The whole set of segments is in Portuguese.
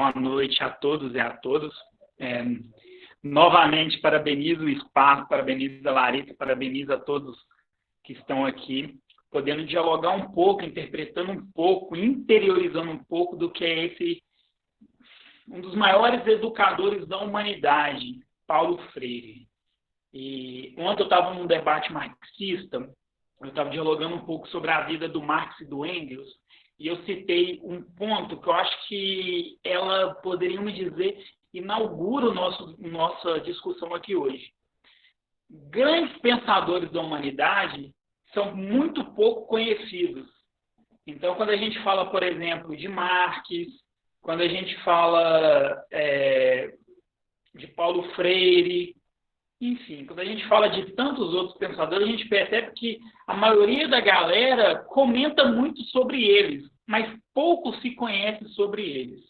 boa noite a todos e a todas. Novamente, parabenizo o espaço, parabenizo a Larissa, parabenizo a todos que estão aqui, podendo dialogar um pouco, interpretando um pouco, interiorizando um pouco do que é um dos maiores educadores da humanidade, Paulo Freire. E ontem eu estava num debate marxista, eu estava dialogando um pouco sobre a vida do Marx e do Engels, e eu citei um ponto que eu acho que ela poderia me dizer, inaugura nossa discussão aqui hoje. Grandes pensadores da humanidade são muito pouco conhecidos. Então, quando a gente fala, por exemplo, de Marx, quando a gente fala de Paulo Freire, enfim, quando a gente fala de tantos outros pensadores, a gente percebe que a maioria da galera comenta muito sobre eles, mas pouco se conhece sobre eles.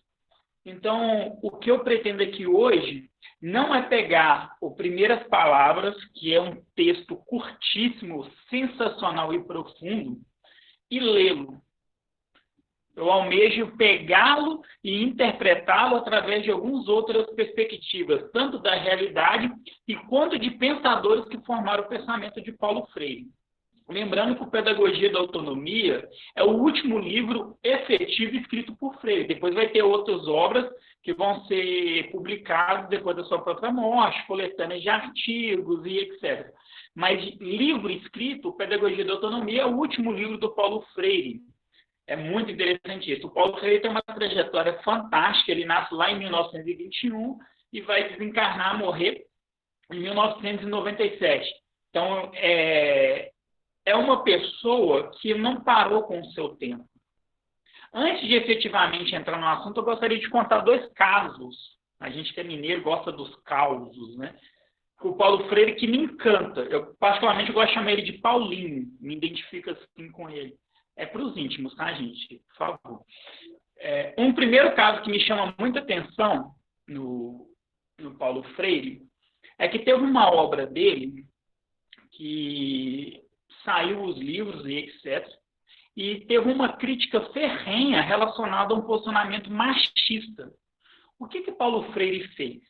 Então, o que eu pretendo aqui hoje não é pegar o Primeiras Palavras, que é um texto curtíssimo, sensacional e profundo, e lê-lo. Eu almejo pegá-lo e interpretá-lo através de algumas outras perspectivas, tanto da realidade quanto de pensadores que formaram o pensamento de Paulo Freire. Lembrando que o Pedagogia da Autonomia é o último livro efetivo escrito por Freire. Depois vai ter outras obras que vão ser publicadas depois da sua própria morte, coletâneas de artigos e etc. Mas livro escrito, Pedagogia da Autonomia, é o último livro do Paulo Freire. É muito interessante isso. O Paulo Freire tem uma trajetória fantástica. Ele nasce lá em 1921 e vai desencarnar, morrer em 1997. Então, é uma pessoa que não parou com o seu tempo. Antes de efetivamente entrar no assunto, eu gostaria de contar dois casos. A gente que é mineiro gosta dos causos, né? O Paulo Freire que me encanta. Eu, particularmente, gosto de chamar ele de Paulinho. Me identifico assim com ele. É para os íntimos, tá, gente? Por favor. Um primeiro caso que me chama muita atenção no Paulo Freire é que teve uma obra dele que saiu os livros e etc. E teve uma crítica ferrenha relacionada a um posicionamento machista. O que Paulo Freire fez?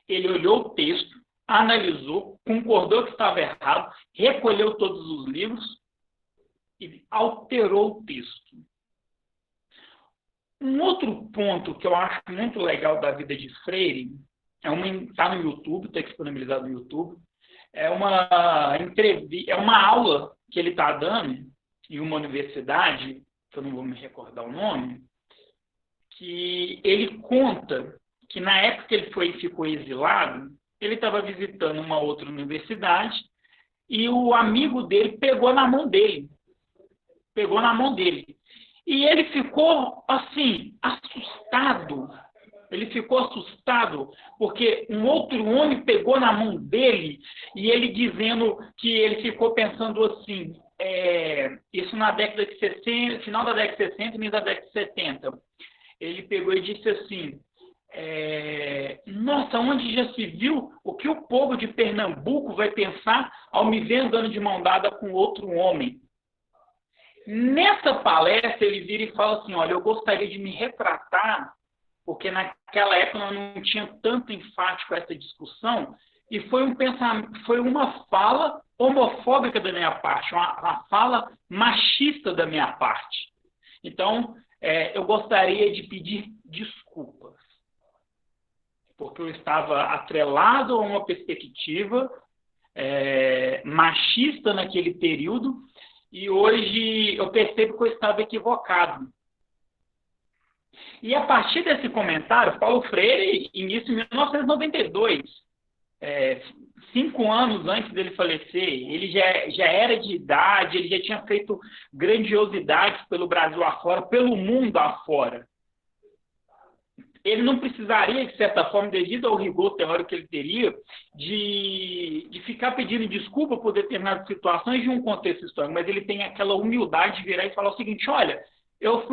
Ele olhou o texto, analisou, concordou que estava errado, recolheu todos os livros e alterou o texto. Um outro ponto que eu acho muito legal da vida de Freire, está no YouTube, está disponibilizado no YouTube, é uma aula que ele está dando em uma universidade, que eu não vou me recordar o nome, que ele conta que na época que ele ficou exilado, ele estava visitando uma outra universidade e o amigo dele pegou na mão dele. E ele ficou, assim, assustado. Ele ficou assustado porque um outro homem pegou na mão dele e ele dizendo que ele ficou pensando assim, isso na década de 60, final da década de 60 e início da década de 70. Ele pegou e disse assim, nossa, onde já se viu o que o povo de Pernambuco vai pensar ao me ver andando de mão dada com outro homem? Nessa palestra, ele vira e fala assim, olha, eu gostaria de me retratar, porque naquela época eu não tinha tanto enfático essa discussão, e foi uma fala homofóbica da minha parte, uma fala machista da minha parte. Então, eu gostaria de pedir desculpas, porque eu estava atrelado a uma perspectiva machista naquele período, e hoje eu percebo que eu estava equivocado. E a partir desse comentário, Paulo Freire, início de 1992, 5 anos antes dele falecer, ele já era de idade, ele já tinha feito grandiosidades pelo Brasil afora, pelo mundo afora. Ele não precisaria, de certa forma, devido ao rigor teórico que ele teria, de ficar pedindo desculpa por determinadas situações de um contexto histórico, mas ele tem aquela humildade de virar e falar o seguinte, olha, eu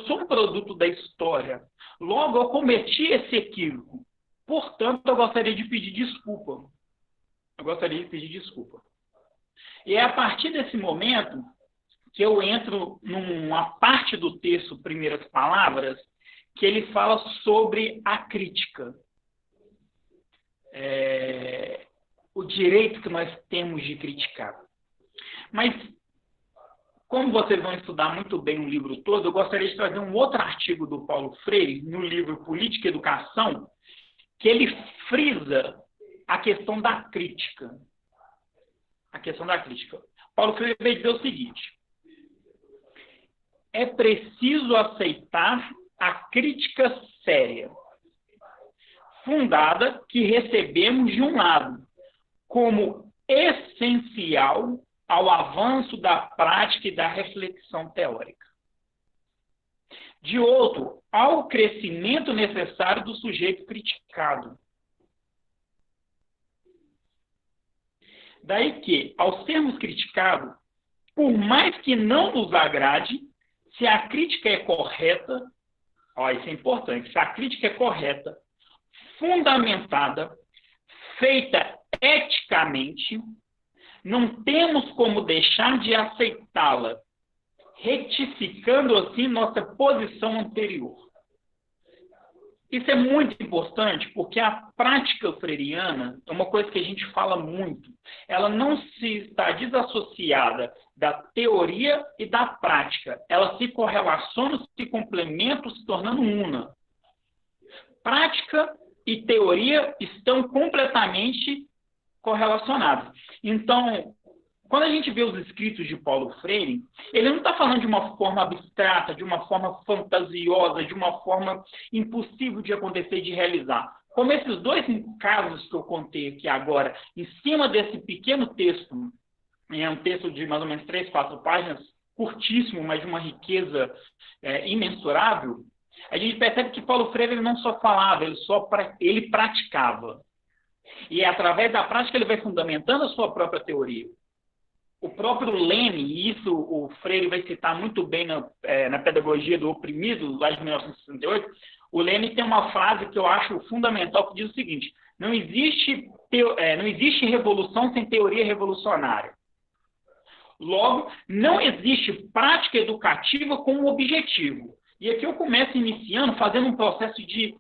sou um produto da história, logo eu cometi esse equívoco, portanto eu gostaria de pedir desculpa. E é a partir desse momento que eu entro numa parte do texto Primeiras Palavras, que ele fala sobre a crítica. O direito que nós temos de criticar. Mas, como vocês vão estudar muito bem o livro todo, eu gostaria de trazer um outro artigo do Paulo Freire, no livro Política e Educação, que ele frisa a questão da crítica. A questão da crítica. Paulo Freire vai dizer o seguinte: é preciso aceitar a crítica séria, fundada, que recebemos de um lado, como essencial ao avanço da prática e da reflexão teórica. De outro, ao crescimento necessário do sujeito criticado. Daí que, ao sermos criticados, por mais que não nos agrade, se a crítica é correta, isso é importante, se a crítica é correta, fundamentada, feita eticamente, não temos como deixar de aceitá-la, retificando assim nossa posição anterior. Isso é muito importante porque a prática freiriana é uma coisa que a gente fala muito. Ela não se está desassociada da teoria e da prática. Ela se correlaciona, se complementam, se tornando una. Prática e teoria estão completamente correlacionados. Então, quando a gente vê os escritos de Paulo Freire, ele não está falando de uma forma abstrata, de uma forma fantasiosa, de uma forma impossível de acontecer, de realizar. Como esses dois casos que eu contei aqui agora, em cima desse pequeno texto, é um texto de mais ou menos 3, 4 páginas, curtíssimo, mas de uma riqueza imensurável, a gente percebe que Paulo Freire ele não só falava, ele praticava. E através da prática ele vai fundamentando a sua própria teoria. O próprio Lênin, e isso o Freire vai citar muito bem na Pedagogia do Oprimido, lá de 1968, o Lênin tem uma frase que eu acho fundamental, que diz o seguinte: não existe revolução sem teoria revolucionária. Logo, não existe prática educativa com um objetivo. E aqui eu começo iniciando, fazendo um processo de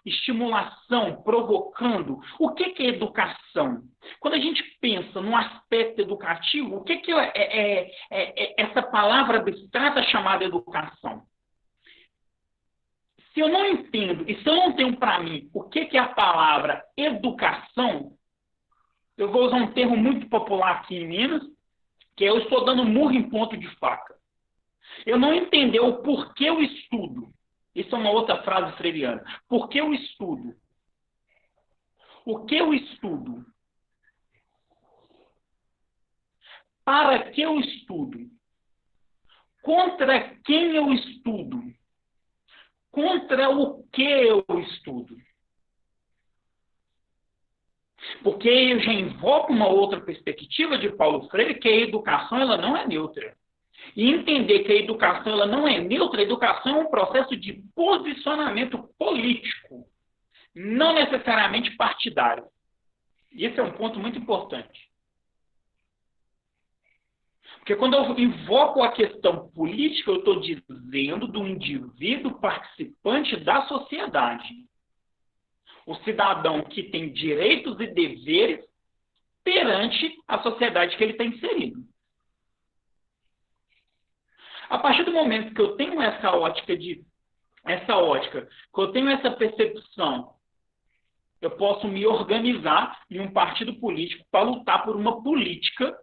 estimulação, provocando. O que é educação? Quando a gente pensa num aspecto educativo, o que é essa palavra abstrata chamada educação? Se eu não entendo, e se eu não tenho para mim o que é a palavra educação, eu vou usar um termo muito popular aqui em Minas, que é eu estou dando murro em ponto de faca. Eu não entender o porquê eu estudo. Isso é uma outra frase freiriana. Por que eu estudo? O que eu estudo? Para que eu estudo? Contra quem eu estudo? Contra o que eu estudo? Porque eu já invoco uma outra perspectiva de Paulo Freire, que a educação ela não é neutra. E entender que a educação ela não é neutra, a educação é um processo de posicionamento político, não necessariamente partidário. E esse é um ponto muito importante. Porque quando eu invoco a questão política, eu estou dizendo do indivíduo participante da sociedade. O cidadão que tem direitos e deveres perante a sociedade que ele está inserido. A partir do momento que eu tenho essa ótica, que eu tenho essa percepção, eu posso me organizar em um partido político para lutar por uma política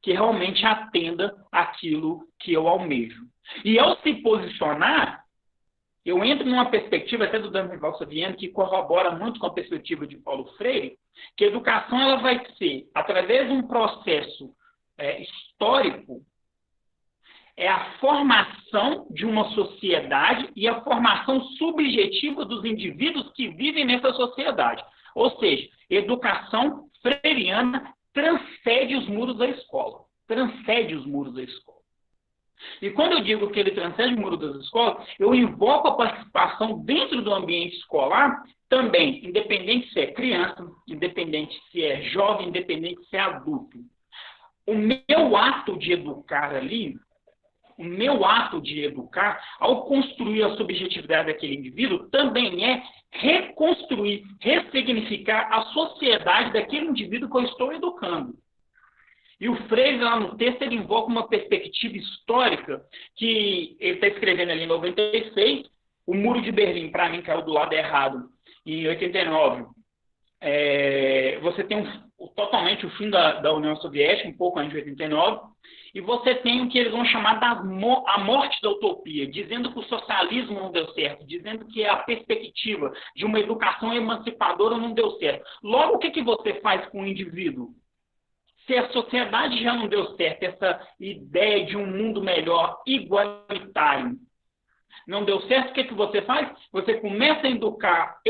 que realmente atenda aquilo que eu almejo. E ao se posicionar, eu entro numa perspectiva até do Danival Saviano, que corrobora muito com a perspectiva de Paulo Freire, que a educação ela vai ser, através de um processo histórico, é a formação de uma sociedade e a formação subjetiva dos indivíduos que vivem nessa sociedade. Ou seja, educação freiriana transcende os muros da escola. Transcende os muros da escola. E quando eu digo que ele transcende o muro das escolas, eu invoco a participação dentro do ambiente escolar também, independente se é criança, independente se é jovem, independente se é adulto. O meu ato de educar ali, O meu ato de educar, ao construir a subjetividade daquele indivíduo, também é reconstruir, ressignificar a sociedade daquele indivíduo que eu estou educando. E o Freire, lá no texto, ele invoca uma perspectiva histórica que ele está escrevendo ali em 96. O Muro de Berlim, para mim, caiu do lado errado em 89. Você tem totalmente o fim da União Soviética, um pouco antes de 89, e você tem o que eles vão chamar a morte da utopia, dizendo que o socialismo não deu certo, dizendo que a perspectiva de uma educação emancipadora não deu certo. Logo, o que você faz com o indivíduo? Se a sociedade já não deu certo, essa ideia de um mundo melhor, igualitário, não deu certo, o que você faz? Você começa a educar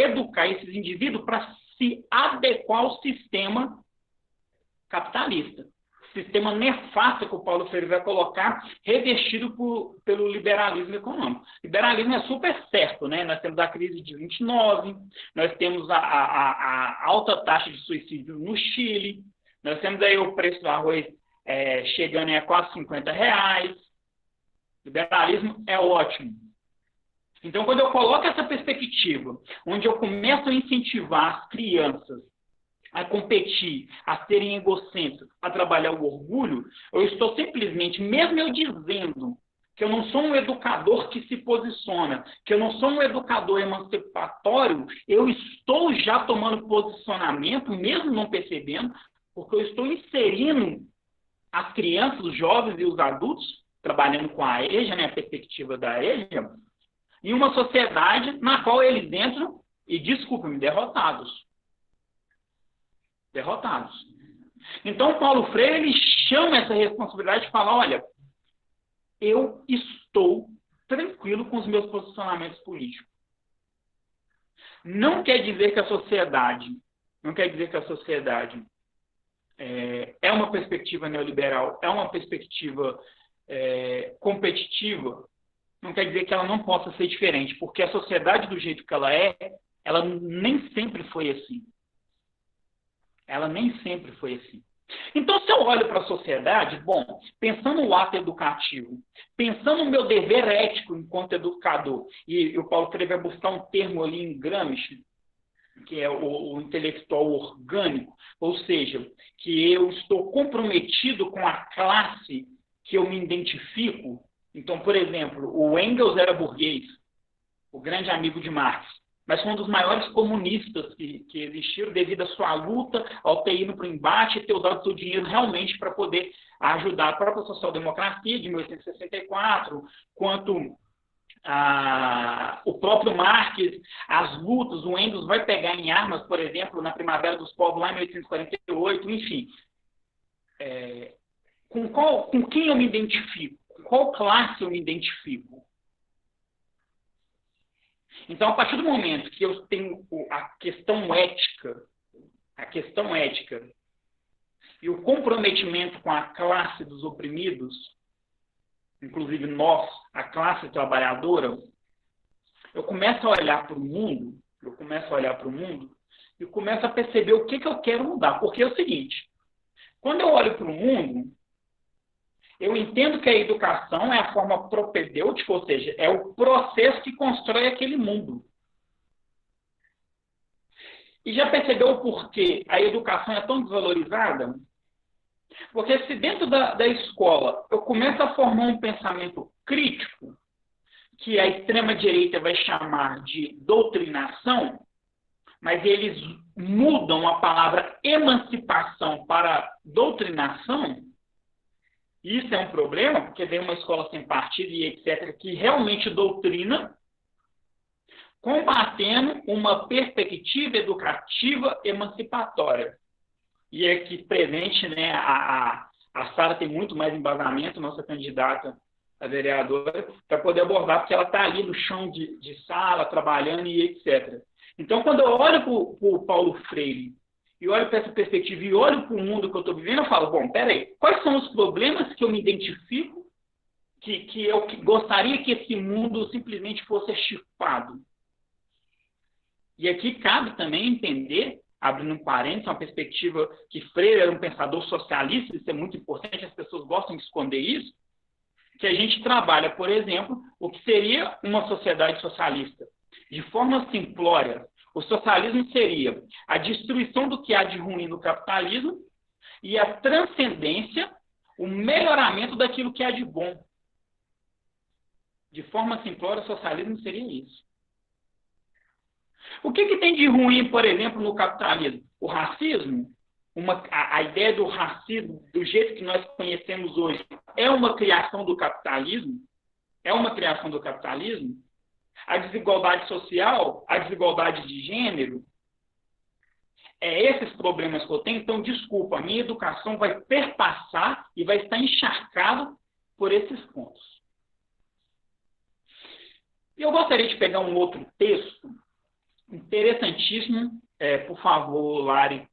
esses indivíduos para se adequar ao sistema capitalista. Sistema nefasto que o Paulo Freire vai colocar, revestido pelo liberalismo econômico. Liberalismo é super certo, né? Nós temos a crise de 29, nós temos a alta taxa de suicídio no Chile, nós temos aí o preço do arroz chegando a quase R$50. Liberalismo é ótimo. Então, quando eu coloco essa perspectiva, onde eu começo a incentivar as crianças a competir, a serem egocêntricos, a trabalhar o orgulho, eu estou simplesmente, mesmo eu dizendo que eu não sou um educador que se posiciona, que eu não sou um educador emancipatório, eu estou já tomando posicionamento, mesmo não percebendo, porque eu estou inserindo as crianças, os jovens e os adultos, trabalhando com a EJA, né, a perspectiva da EJA, em uma sociedade na qual eles entram, e desculpe-me, derrotados. Então, Paulo Freire, ele chama essa responsabilidade de falar, olha, eu estou tranquilo com os meus posicionamentos políticos. Não quer dizer que a sociedade é uma perspectiva neoliberal, é uma perspectiva competitiva, não quer dizer que ela não possa ser diferente, porque a sociedade do jeito que ela nem sempre foi assim. Então, se eu olho para a sociedade, bom, pensando no ato educativo, pensando no meu dever ético enquanto educador, e o Paulo Freire vai buscar um termo ali em Gramsci, que é o intelectual orgânico, ou seja, que eu estou comprometido com a classe que eu me identifico. Então, por exemplo, o Engels era burguês, o grande amigo de Marx, mas foi um dos maiores comunistas que existiram devido à sua luta, ao ter ido para o embate e ter usado seu dinheiro realmente para poder ajudar a própria social-democracia de 1864, quanto o próprio Marx, as lutas, o Engels vai pegar em armas, por exemplo, na Primavera dos Povos, lá em 1848, enfim. Com quem eu me identifico? Com qual classe eu me identifico? Então, a partir do momento que eu tenho a questão ética e o comprometimento com a classe dos oprimidos, inclusive nós, a classe trabalhadora, eu começo a olhar para o mundo, e começo a perceber o que eu quero mudar. Porque é o seguinte, quando eu olho para o mundo, eu entendo que a educação é a forma propedêutica, ou seja, é o processo que constrói aquele mundo. E já percebeu o porquê a educação é tão desvalorizada? Porque se dentro da escola eu começo a formar um pensamento crítico, que a extrema-direita vai chamar de doutrinação, mas eles mudam a palavra emancipação para doutrinação, isso é um problema, porque vem uma escola sem partido e etc., que realmente doutrina, combatendo uma perspectiva educativa emancipatória. E aqui presente, né, a Sara tem muito mais embasamento, nossa candidata a vereadora, para poder abordar, porque ela está ali no chão de sala, trabalhando e etc. Então, quando eu olho para o Paulo Freire, e olho para essa perspectiva e olho para o mundo que eu estou vivendo, eu falo, bom, peraí, quais são os problemas que eu me identifico, que eu gostaria que esse mundo simplesmente fosse extirpado? E aqui cabe também entender, abrindo um parênteses, uma perspectiva que Freire era um pensador socialista, isso é muito importante, as pessoas gostam de esconder isso, que a gente trabalha, por exemplo, o que seria uma sociedade socialista. De forma simplória, o socialismo seria a destruição do que há de ruim no capitalismo e a transcendência, o melhoramento daquilo que há de bom. De forma simplória, o socialismo seria isso. O que tem de ruim, por exemplo, no capitalismo? O racismo? A ideia do racismo, do jeito que nós conhecemos hoje, é uma criação do capitalismo? É uma criação do capitalismo? A desigualdade social, a desigualdade de gênero, esses problemas que eu tenho. Então, desculpa, a minha educação vai perpassar e vai estar encharcada por esses pontos. E eu gostaria de pegar um outro texto interessantíssimo. Por favor, Lari,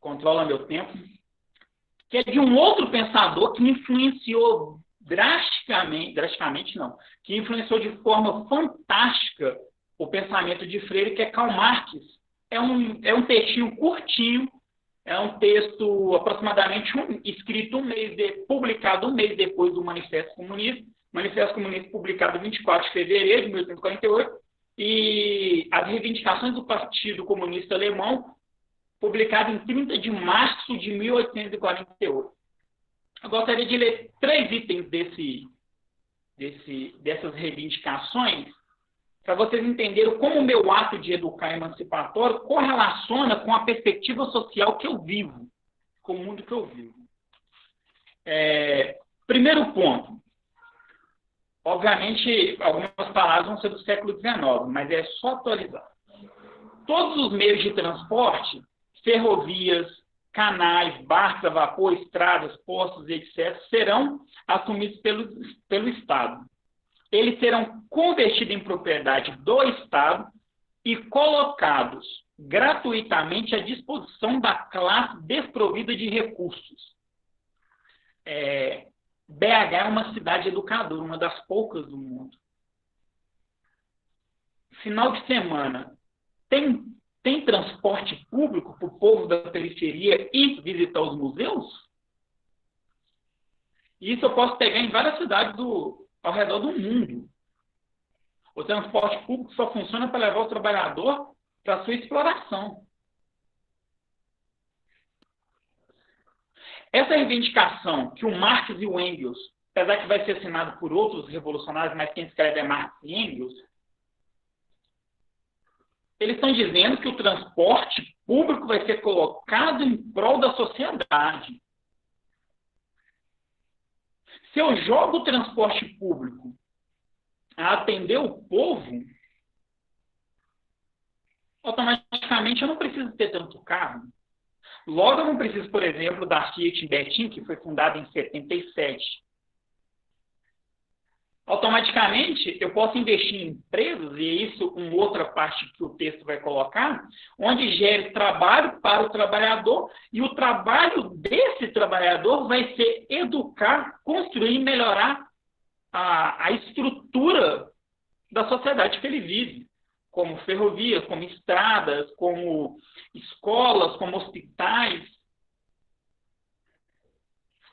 controla meu tempo. Que é de um outro pensador que influenciou drasticamente não, que influenciou de forma fantástica o pensamento de Freire, que é Karl Marx. É um textinho curtinho, é um texto aproximadamente escrito publicado um mês depois do Manifesto Comunista. Manifesto Comunista publicado 24 de fevereiro de 1848, e as reivindicações do Partido Comunista Alemão, publicado em 30 de março de 1848. Eu gostaria de ler 3 itens dessas reivindicações, para vocês entenderem como o meu ato de educar emancipatório correlaciona com a perspectiva social que eu vivo, com o mundo que eu vivo. Primeiro ponto. Obviamente, algumas palavras vão ser do século XIX, mas é só atualizar. Todos os meios de transporte, ferrovias, canais, barcos a vapor, estradas, postos, etc., serão assumidos pelo Estado. Eles serão convertidos em propriedade do Estado e colocados gratuitamente à disposição da classe desprovida de recursos. BH é uma cidade educadora, uma das poucas do mundo. Final de semana, tem transporte público para o povo da periferia ir visitar os museus? Isso eu posso pegar em várias cidades ao redor do mundo. O transporte público só funciona para levar o trabalhador para a sua exploração. Essa reivindicação que o Marx e o Engels, apesar que vai ser assinado por outros revolucionários, mas quem escreve é Marx e Engels, eles estão dizendo que o transporte público vai ser colocado em prol da sociedade. Se eu jogo o transporte público a atender o povo, automaticamente eu não preciso ter tanto carro. Logo, eu não preciso, por exemplo, da Fiat em Betim, que foi fundada em 77. Automaticamente, eu posso investir em empresas, e é isso uma outra parte que o texto vai colocar, onde gere trabalho para o trabalhador, e o trabalho desse trabalhador vai ser educar, construir e melhorar a estrutura da sociedade que ele vive, como ferrovias, como estradas, como escolas, como hospitais.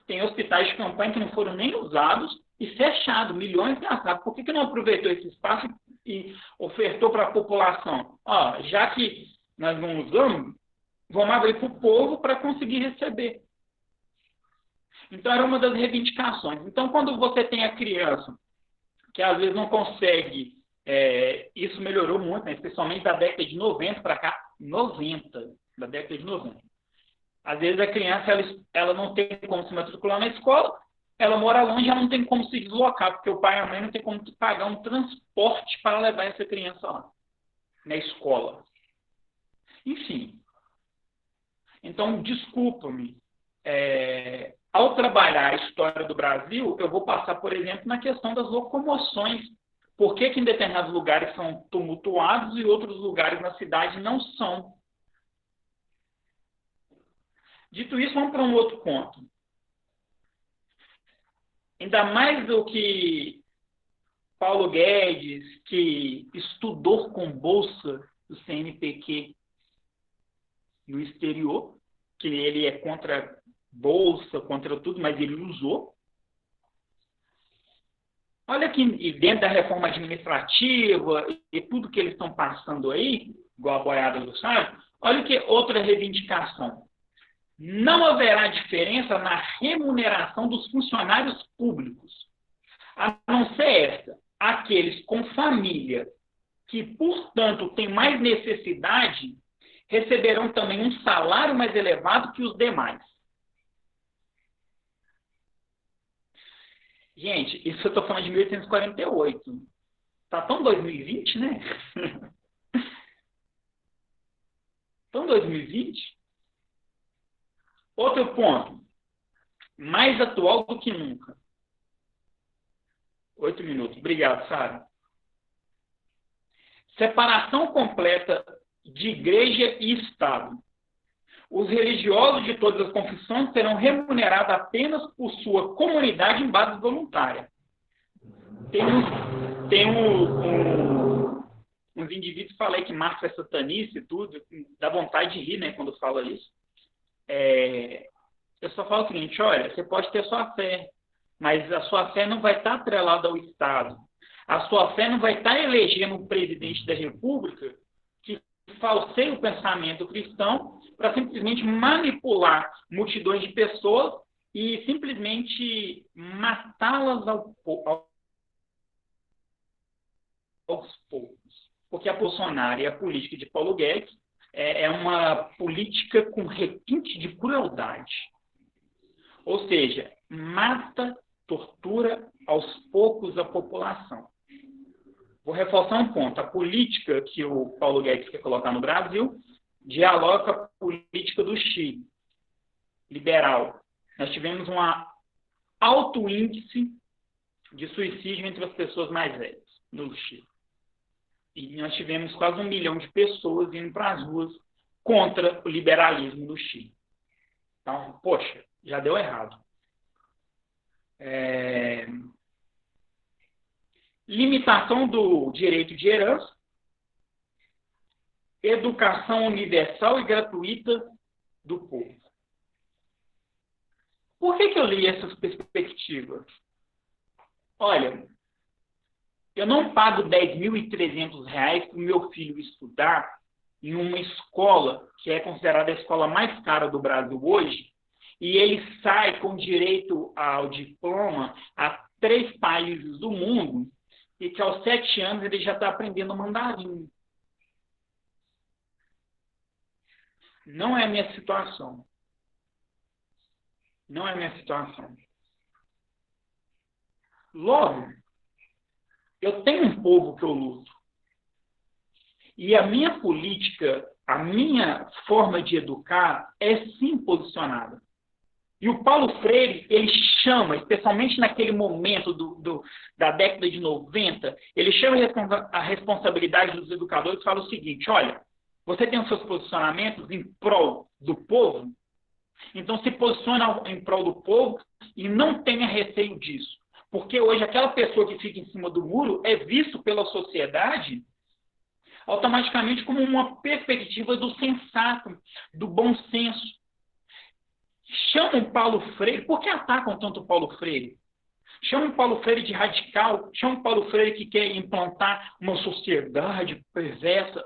Tem hospitais de campanha que não foram nem usados e fechados, milhões gastados. Por que não aproveitou esse espaço e ofertou para a população? Já que nós não usamos, vamos abrir para o povo para conseguir receber. Então, era uma das reivindicações. Então, quando você tem a criança que às vezes não consegue, isso melhorou muito, né? Especialmente da década de 90 para cá, da década de 90. Às vezes a criança ela não tem como se matricular na escola, ela mora longe, ela não tem como se deslocar, porque o pai e a mãe não tem como pagar um transporte para levar essa criança lá, na escola. Enfim. Então, desculpa-me. Ao trabalhar a história do Brasil, eu vou passar, por exemplo, na questão das locomoções. Por que em determinados lugares são tumultuados e outros lugares na cidade não são? Dito isso, vamos para um outro ponto. Ainda mais do que Paulo Guedes, que estudou com bolsa do CNPq no exterior, que ele é contra bolsa, contra tudo, mas ele usou. Olha que e dentro da reforma administrativa e tudo que eles estão passando aí, igual a boiada do sábio, olha que outra reivindicação. Não haverá diferença na remuneração dos funcionários públicos, a não ser esta, aqueles com família que, portanto, têm mais necessidade, receberão também um salário mais elevado que os demais. Gente, isso eu estou falando de 1848. Está tão 2020, né? Tão 2020. Outro ponto, mais atual do que nunca. 8 minutos. Obrigado, Sara. Separação completa de igreja e Estado. Os religiosos de todas as confissões serão remunerados apenas por sua comunidade em base voluntária. Tem uns indivíduos que falam que Marx é satanista e tudo, dá vontade de rir, né, quando fala isso. Eu só falo o seguinte, olha, você pode ter sua fé, mas a sua fé não vai estar atrelada ao Estado. A sua fé não vai estar elegendo um presidente da República que falseia o pensamento cristão para simplesmente manipular multidões de pessoas e simplesmente matá-las aos poucos. Porque a Bolsonaro e a política de Paulo Guedes é uma política com requinte de crueldade. Ou seja, mata, tortura aos poucos a população. Vou reforçar um ponto. A política que o Paulo Guedes quer colocar no Brasil dialoga com a política do Chile, liberal. Nós tivemos um alto índice de suicídio entre as pessoas mais velhas no Chile. E nós tivemos quase 1 milhão de pessoas indo para as ruas contra o liberalismo do Chile. Então, poxa, já deu errado. Limitação do direito de herança, educação universal e gratuita do povo. Por que eu li essas perspectivas? Olha, eu não pago R$10.300 para o meu filho estudar em uma escola que é considerada a escola mais cara do Brasil hoje, e ele sai com direito ao diploma a 3 países do mundo, e que aos 7 anos ele já está aprendendo mandarim. Não é a minha situação. Não é a minha situação. Logo, eu tenho um povo que eu luto. E a minha política, a minha forma de educar é sim posicionada. E o Paulo Freire, ele chama, especialmente naquele momento da década de 90, ele chama a responsabilidade dos educadores e fala o seguinte, olha, você tem os seus posicionamentos em prol do povo, então se posiciona em prol do povo e não tenha receio disso. Porque hoje aquela pessoa que fica em cima do muro é visto pela sociedade automaticamente como uma perspectiva do sensato, do bom senso. Chamam Paulo Freire, por que atacam tanto Paulo Freire? Chamam Paulo Freire de radical, chamam Paulo Freire que quer implantar uma sociedade perversa.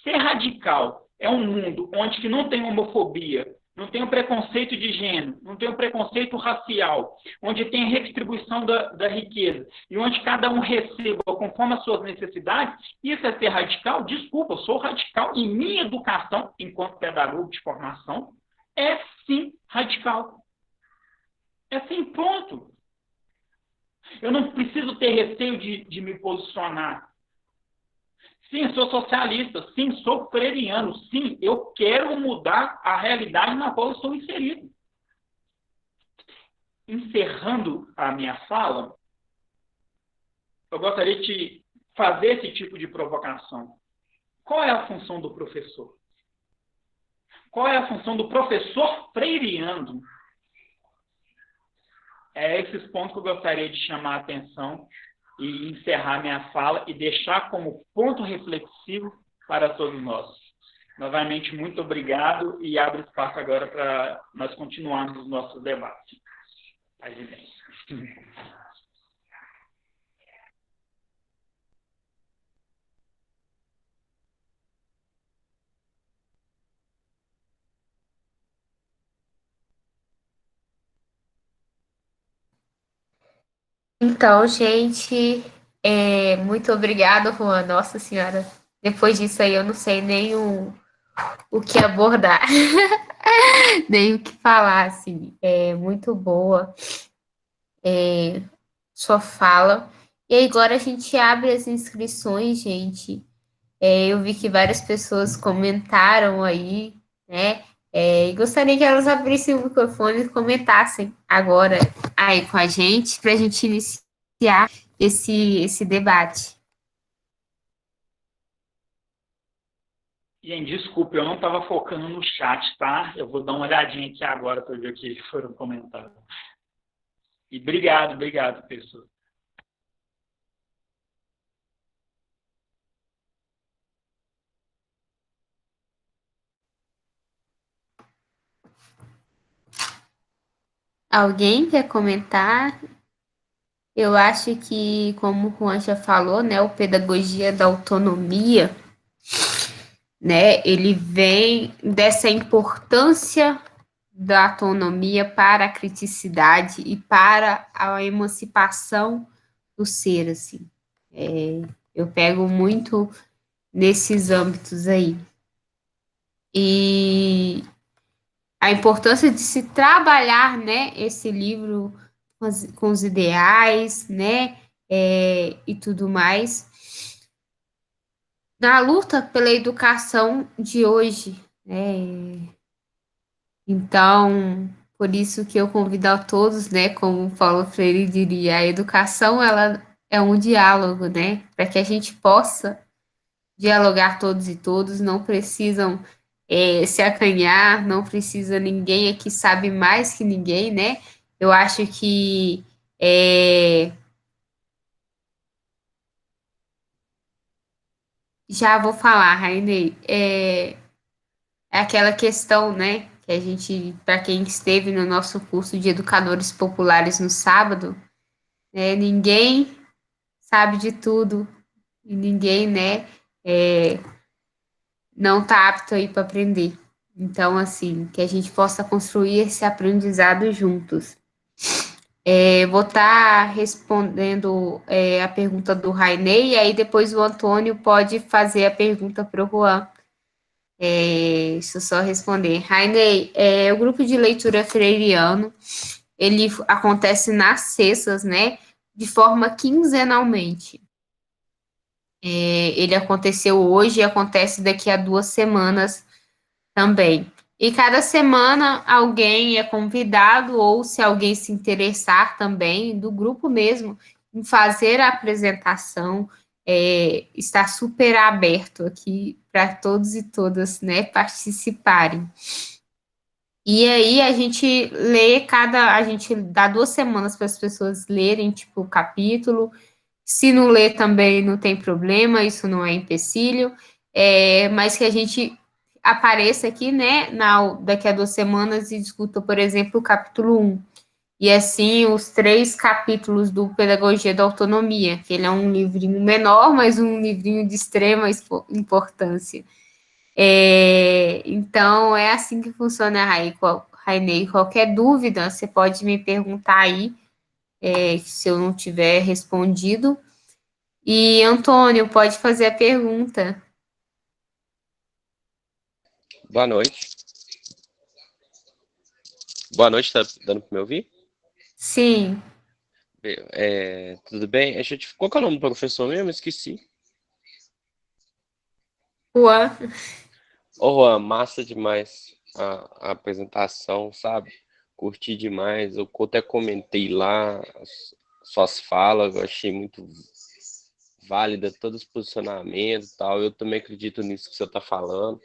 Ser radical é um mundo onde que não tem homofobia, não tem o preconceito de gênero, não tem o preconceito racial, onde tem a redistribuição da riqueza, e onde cada um receba conforme as suas necessidades, isso é ser radical? Desculpa, eu sou radical e minha educação, enquanto pedagogo de formação, é sim radical. É sim, ponto. Eu não preciso ter receio de me posicionar. Sim, sou socialista. Sim, sou freiriano. Sim, eu quero mudar a realidade na qual eu sou inserido. Encerrando a minha fala, eu gostaria de fazer esse tipo de provocação. Qual é a função do professor? Qual é a função do professor freiriano? É esses pontos que eu gostaria de chamar a atenção e encerrar minha fala e deixar como ponto reflexivo para todos nós. Novamente, muito obrigado e abro espaço agora para nós continuarmos os nossos debates. Paz e bem. Então, gente, muito obrigada, Juan. Nossa Senhora. Depois disso aí, eu não sei nem o que abordar, nem o que falar, assim. É muito boa sua fala. E aí, agora a gente abre as inscrições, gente. Eu vi que várias pessoas comentaram aí, né? E gostaria que elas abrissem o microfone e comentassem agora aí com a gente, para a gente iniciar esse debate. Gente, desculpe, eu não estava focando no chat, tá? Eu vou dar uma olhadinha aqui agora para ver o que foram comentados. E obrigado, pessoal. Alguém quer comentar? Eu acho que, como o Juan já falou, né, o Pedagogia da Autonomia, né, ele vem dessa importância da autonomia para a criticidade e para a emancipação do ser, assim. Eu pego muito nesses âmbitos aí. E a importância de se trabalhar, né, esse livro com os ideais, né, e tudo mais, na luta pela educação de hoje, né? Então, por isso que eu convido a todos, né, como o Paulo Freire diria, a educação ela é um diálogo, né, para que a gente possa dialogar todos e todos, não precisam se acanhar, não precisa ninguém aqui sabe mais que ninguém, né? Eu acho que já vou falar, Rainei, é aquela questão, né, que a gente, para quem esteve no nosso curso de educadores populares no sábado, né, ninguém sabe de tudo e ninguém, né, não está apto aí para aprender. Então, assim, que a gente possa construir esse aprendizado juntos. Vou estar respondendo a pergunta do Rainei, e aí depois o Antônio pode fazer a pergunta para o Juan. Deixa eu só responder. Rainei, o grupo de leitura freiriano, ele acontece nas sextas, né? De forma quinzenalmente. Ele aconteceu hoje e acontece daqui a 2 semanas também. E cada semana alguém é convidado, ou se alguém se interessar também, do grupo mesmo, em fazer a apresentação, está super aberto aqui para todos e todas, né, participarem. E aí a gente dá 2 semanas para as pessoas lerem, tipo, o capítulo. Se não ler também não tem problema, isso não é empecilho, mas que a gente apareça aqui, né, daqui a 2 semanas e discuta, por exemplo, o capítulo 1. E assim, os 3 capítulos do Pedagogia da Autonomia, que ele é um livrinho menor, mas um livrinho de extrema importância. Então, é assim que funciona, Rainei. Qualquer dúvida, você pode me perguntar aí, se eu não tiver respondido. E, Antônio, pode fazer a pergunta. Boa noite. Boa noite, tá dando para me ouvir? Sim, Tudo bem? Qual que é o nome do professor mesmo? Esqueci. Juan. Ô, Juan, massa demais a apresentação, sabe? Curti demais. Eu até comentei lá suas falas, eu achei muito válida todos os posicionamentos e tal. Eu também acredito nisso que você está falando.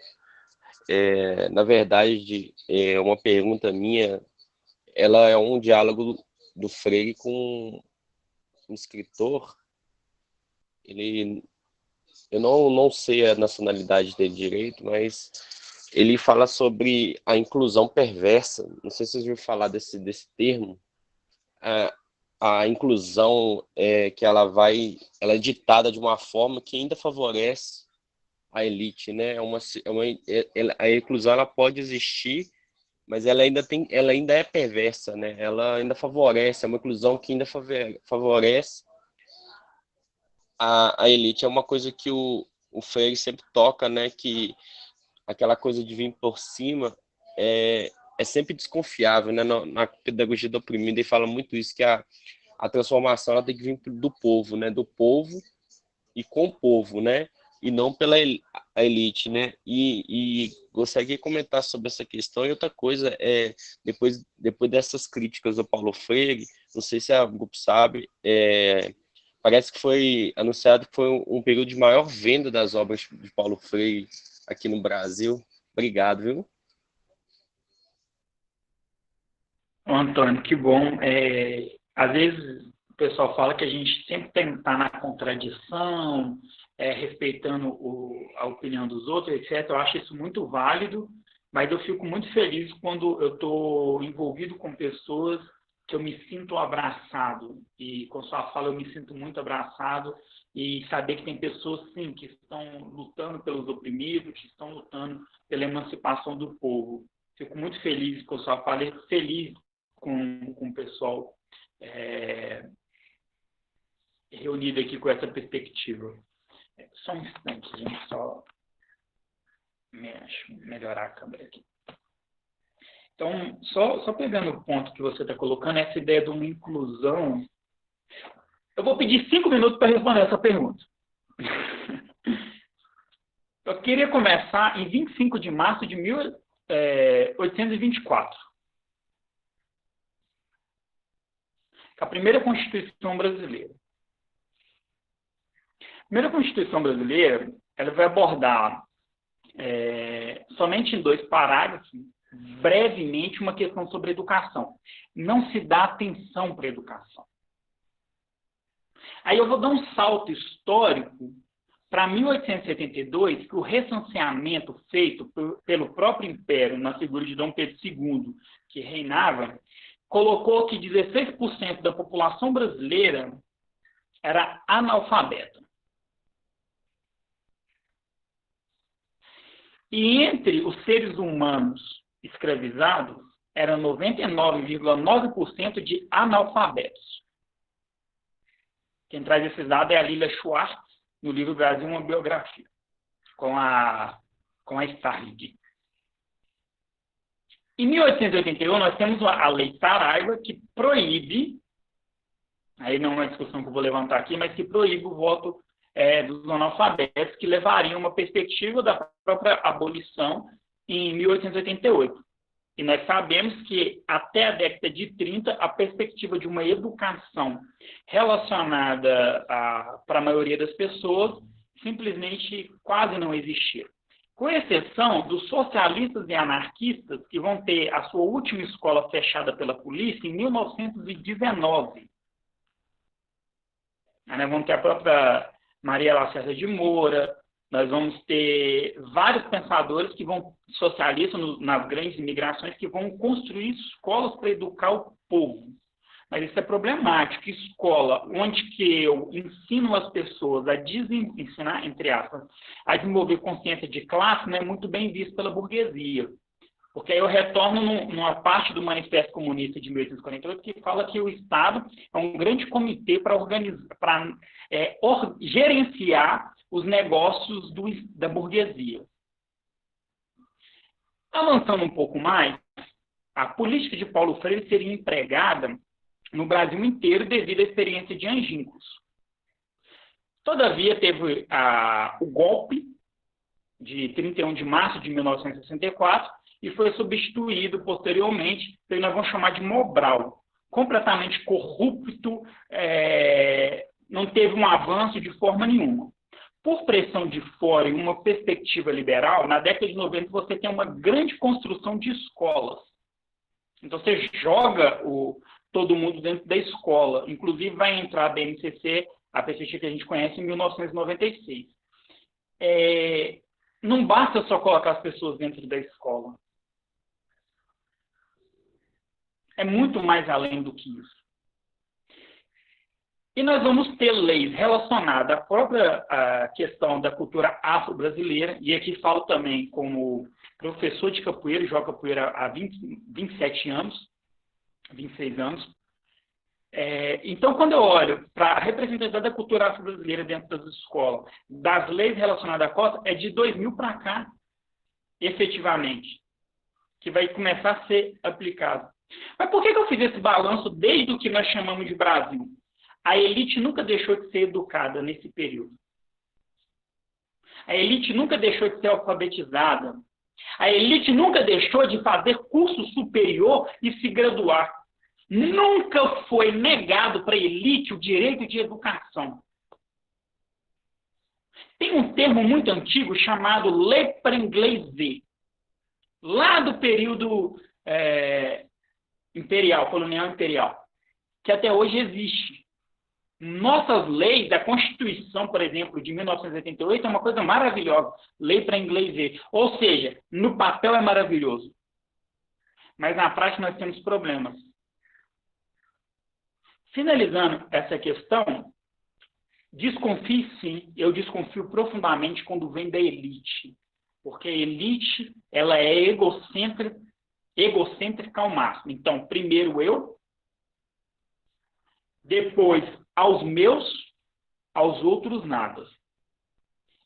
Na verdade, uma pergunta minha, ela é um diálogo do Freire com um escritor. Ele Eu não sei a nacionalidade dele direito, mas ele fala sobre a inclusão perversa. Não sei se vocês ouviram falar desse termo. A inclusão que ela é ditada de uma forma que ainda favorece a elite, né? A inclusão ela pode existir mas ela ainda é perversa, né? Ela ainda favorece, é uma inclusão que ainda favorece a elite. É uma coisa que o Freire sempre toca, né? Que aquela coisa de vir por cima é sempre desconfiável, né? Na pedagogia do oprimido, ele fala muito isso, que a transformação ela tem que vir do povo, né? Do povo e com o povo, né? E não pela a elite, né? E gostaria de comentar sobre essa questão. E outra coisa depois dessas críticas do Paulo Freire, não sei se o grupo sabe, parece que foi anunciado que foi um período de maior venda das obras de Paulo Freire aqui no Brasil. Obrigado, viu? Antônio, que bom. Às vezes o pessoal fala que a gente sempre tem que estar na contradição, respeitando a opinião dos outros, etc. Eu acho isso muito válido, mas eu fico muito feliz quando eu estou envolvido com pessoas que eu me sinto abraçado. E com sua fala eu me sinto muito abraçado e saber que tem pessoas, sim, que estão lutando pelos oprimidos, que estão lutando pela emancipação do povo. Fico muito feliz com sua fala e feliz com o pessoal reunido aqui com essa perspectiva. Só um instante, a gente só melhorar a câmera aqui. Então, só pegando o ponto que você está colocando, essa ideia de uma inclusão, eu vou pedir 5 minutos para responder essa pergunta. Eu queria começar em 25 de março de 1824. A primeira Constituição brasileira. A primeira Constituição brasileira, ela vai abordar somente em 2 parágrafos, brevemente, uma questão sobre educação. Não se dá atenção para a educação. Aí eu vou dar um salto histórico para 1872, que o recenseamento feito pelo próprio Império, na figura de Dom Pedro II, que reinava, colocou que 16% da população brasileira era analfabeta. E entre os seres humanos escravizados, eram 99,9% de analfabetos. Quem traz esses dados é a Lilia Schwartz, no livro Brasil, uma biografia, com a Starling. Em 1881, nós temos a Lei Saraiva, que proíbe, aí não é uma discussão que eu vou levantar aqui, mas que proíbe o voto dos analfabetos, que levaria a uma perspectiva da própria abolição em 1888. E nós sabemos que até a década de 30, a perspectiva de uma educação relacionada para a maioria das pessoas simplesmente quase não existia. Com exceção dos socialistas e anarquistas, que vão ter a sua última escola fechada pela polícia em 1919. Aí nós vamos ter a própria Maria Lacerda de Moura, nós vamos ter vários pensadores que vão, socialistas nas grandes imigrações, que vão construir escolas para educar o povo. Mas isso é problemático. Escola onde que eu ensino as pessoas a ensinar, entre aspas, a desenvolver consciência de classe, não é muito bem visto pela burguesia. Porque aí eu retorno numa parte do Manifesto Comunista de 1848 que fala que o Estado é um grande comitê para gerenciar os negócios da burguesia. Avançando um pouco mais, a política de Paulo Freire seria empregada no Brasil inteiro devido à experiência de Angicos. Todavia, teve o golpe de 31 de março de 1964 e foi substituído posteriormente pelo que nós vamos chamar de Mobral. Completamente corrupto, não teve um avanço de forma nenhuma. Por pressão de fora e uma perspectiva liberal, na década de 90 você tem uma grande construção de escolas. Então você joga todo mundo dentro da escola. Inclusive vai entrar a BNCC, a perspectiva que a gente conhece, em 1996. Não basta só colocar as pessoas dentro da escola. É muito mais além do que isso. E nós vamos ter leis relacionadas à própria questão da cultura afro-brasileira, e aqui falo também como professor de capoeira, jogo capoeira há 27 anos, 26 anos. Então, quando eu olho para a representatividade da cultura afro-brasileira dentro das escolas, das leis relacionadas à costa, é de 2000 para cá, efetivamente, que vai começar a ser aplicado. Mas por que eu fiz esse balanço desde o que nós chamamos de Brasil? A elite nunca deixou de ser educada nesse período. A elite nunca deixou de ser alfabetizada. A elite nunca deixou de fazer curso superior e se graduar. Nunca foi negado para a elite o direito de educação. Tem um termo muito antigo chamado Le Prenglese, lá do período imperial, colonial imperial, que até hoje existe. Nossas leis, da Constituição, por exemplo, de 1988, é uma coisa maravilhosa. Lei para inglês ver. Ou seja, no papel é maravilhoso. Mas na prática nós temos problemas. Finalizando essa questão, desconfie sim, eu desconfio profundamente quando vem da elite. Porque a elite, ela é egocêntrica ao máximo. Então, primeiro eu, depois aos meus, aos outros nada.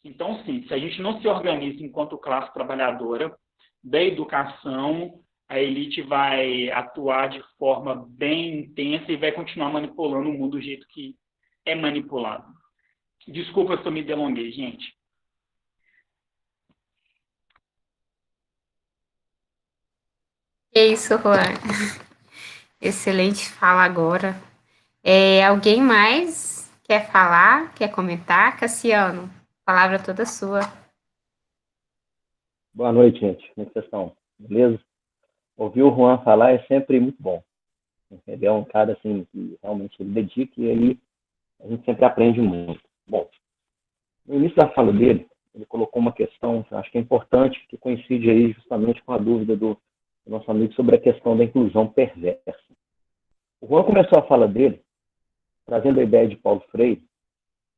Então, sim, se a gente não se organiza enquanto classe trabalhadora da educação, a elite vai atuar de forma bem intensa e vai continuar manipulando o mundo do jeito que é manipulado. Desculpa se eu me delonguei, gente. É isso, Juan. Excelente fala agora. Alguém mais quer falar, quer comentar? Cassiano, a palavra é toda sua. Boa noite, gente. Como vocês estão? Beleza? Ouvir o Juan falar é sempre muito bom. Ele é um cara assim, que realmente ele dedica e aí a gente sempre aprende muito. Bom, no início da fala dele, ele colocou uma questão que eu acho que é importante, que coincide aí justamente com a dúvida do nosso amigo sobre a questão da inclusão perversa. O Juan começou a fala dele trazendo a ideia de Paulo Freire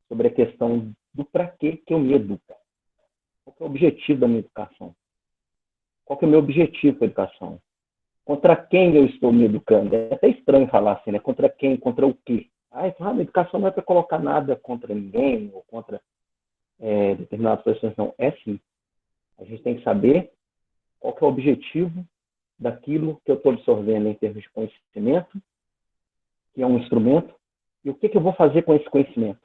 sobre a questão do para que eu me educo. Qual que é o objetivo da minha educação? Qual que é o meu objetivo com a educação? Contra quem eu estou me educando? É até estranho falar assim, né? Contra quem? Contra o quê? A educação não é para colocar nada contra ninguém ou contra determinadas pessoas, não. É sim. A gente tem que saber qual que é o objetivo daquilo que eu estou absorvendo em termos de conhecimento, que é um instrumento, e o que eu vou fazer com esse conhecimento.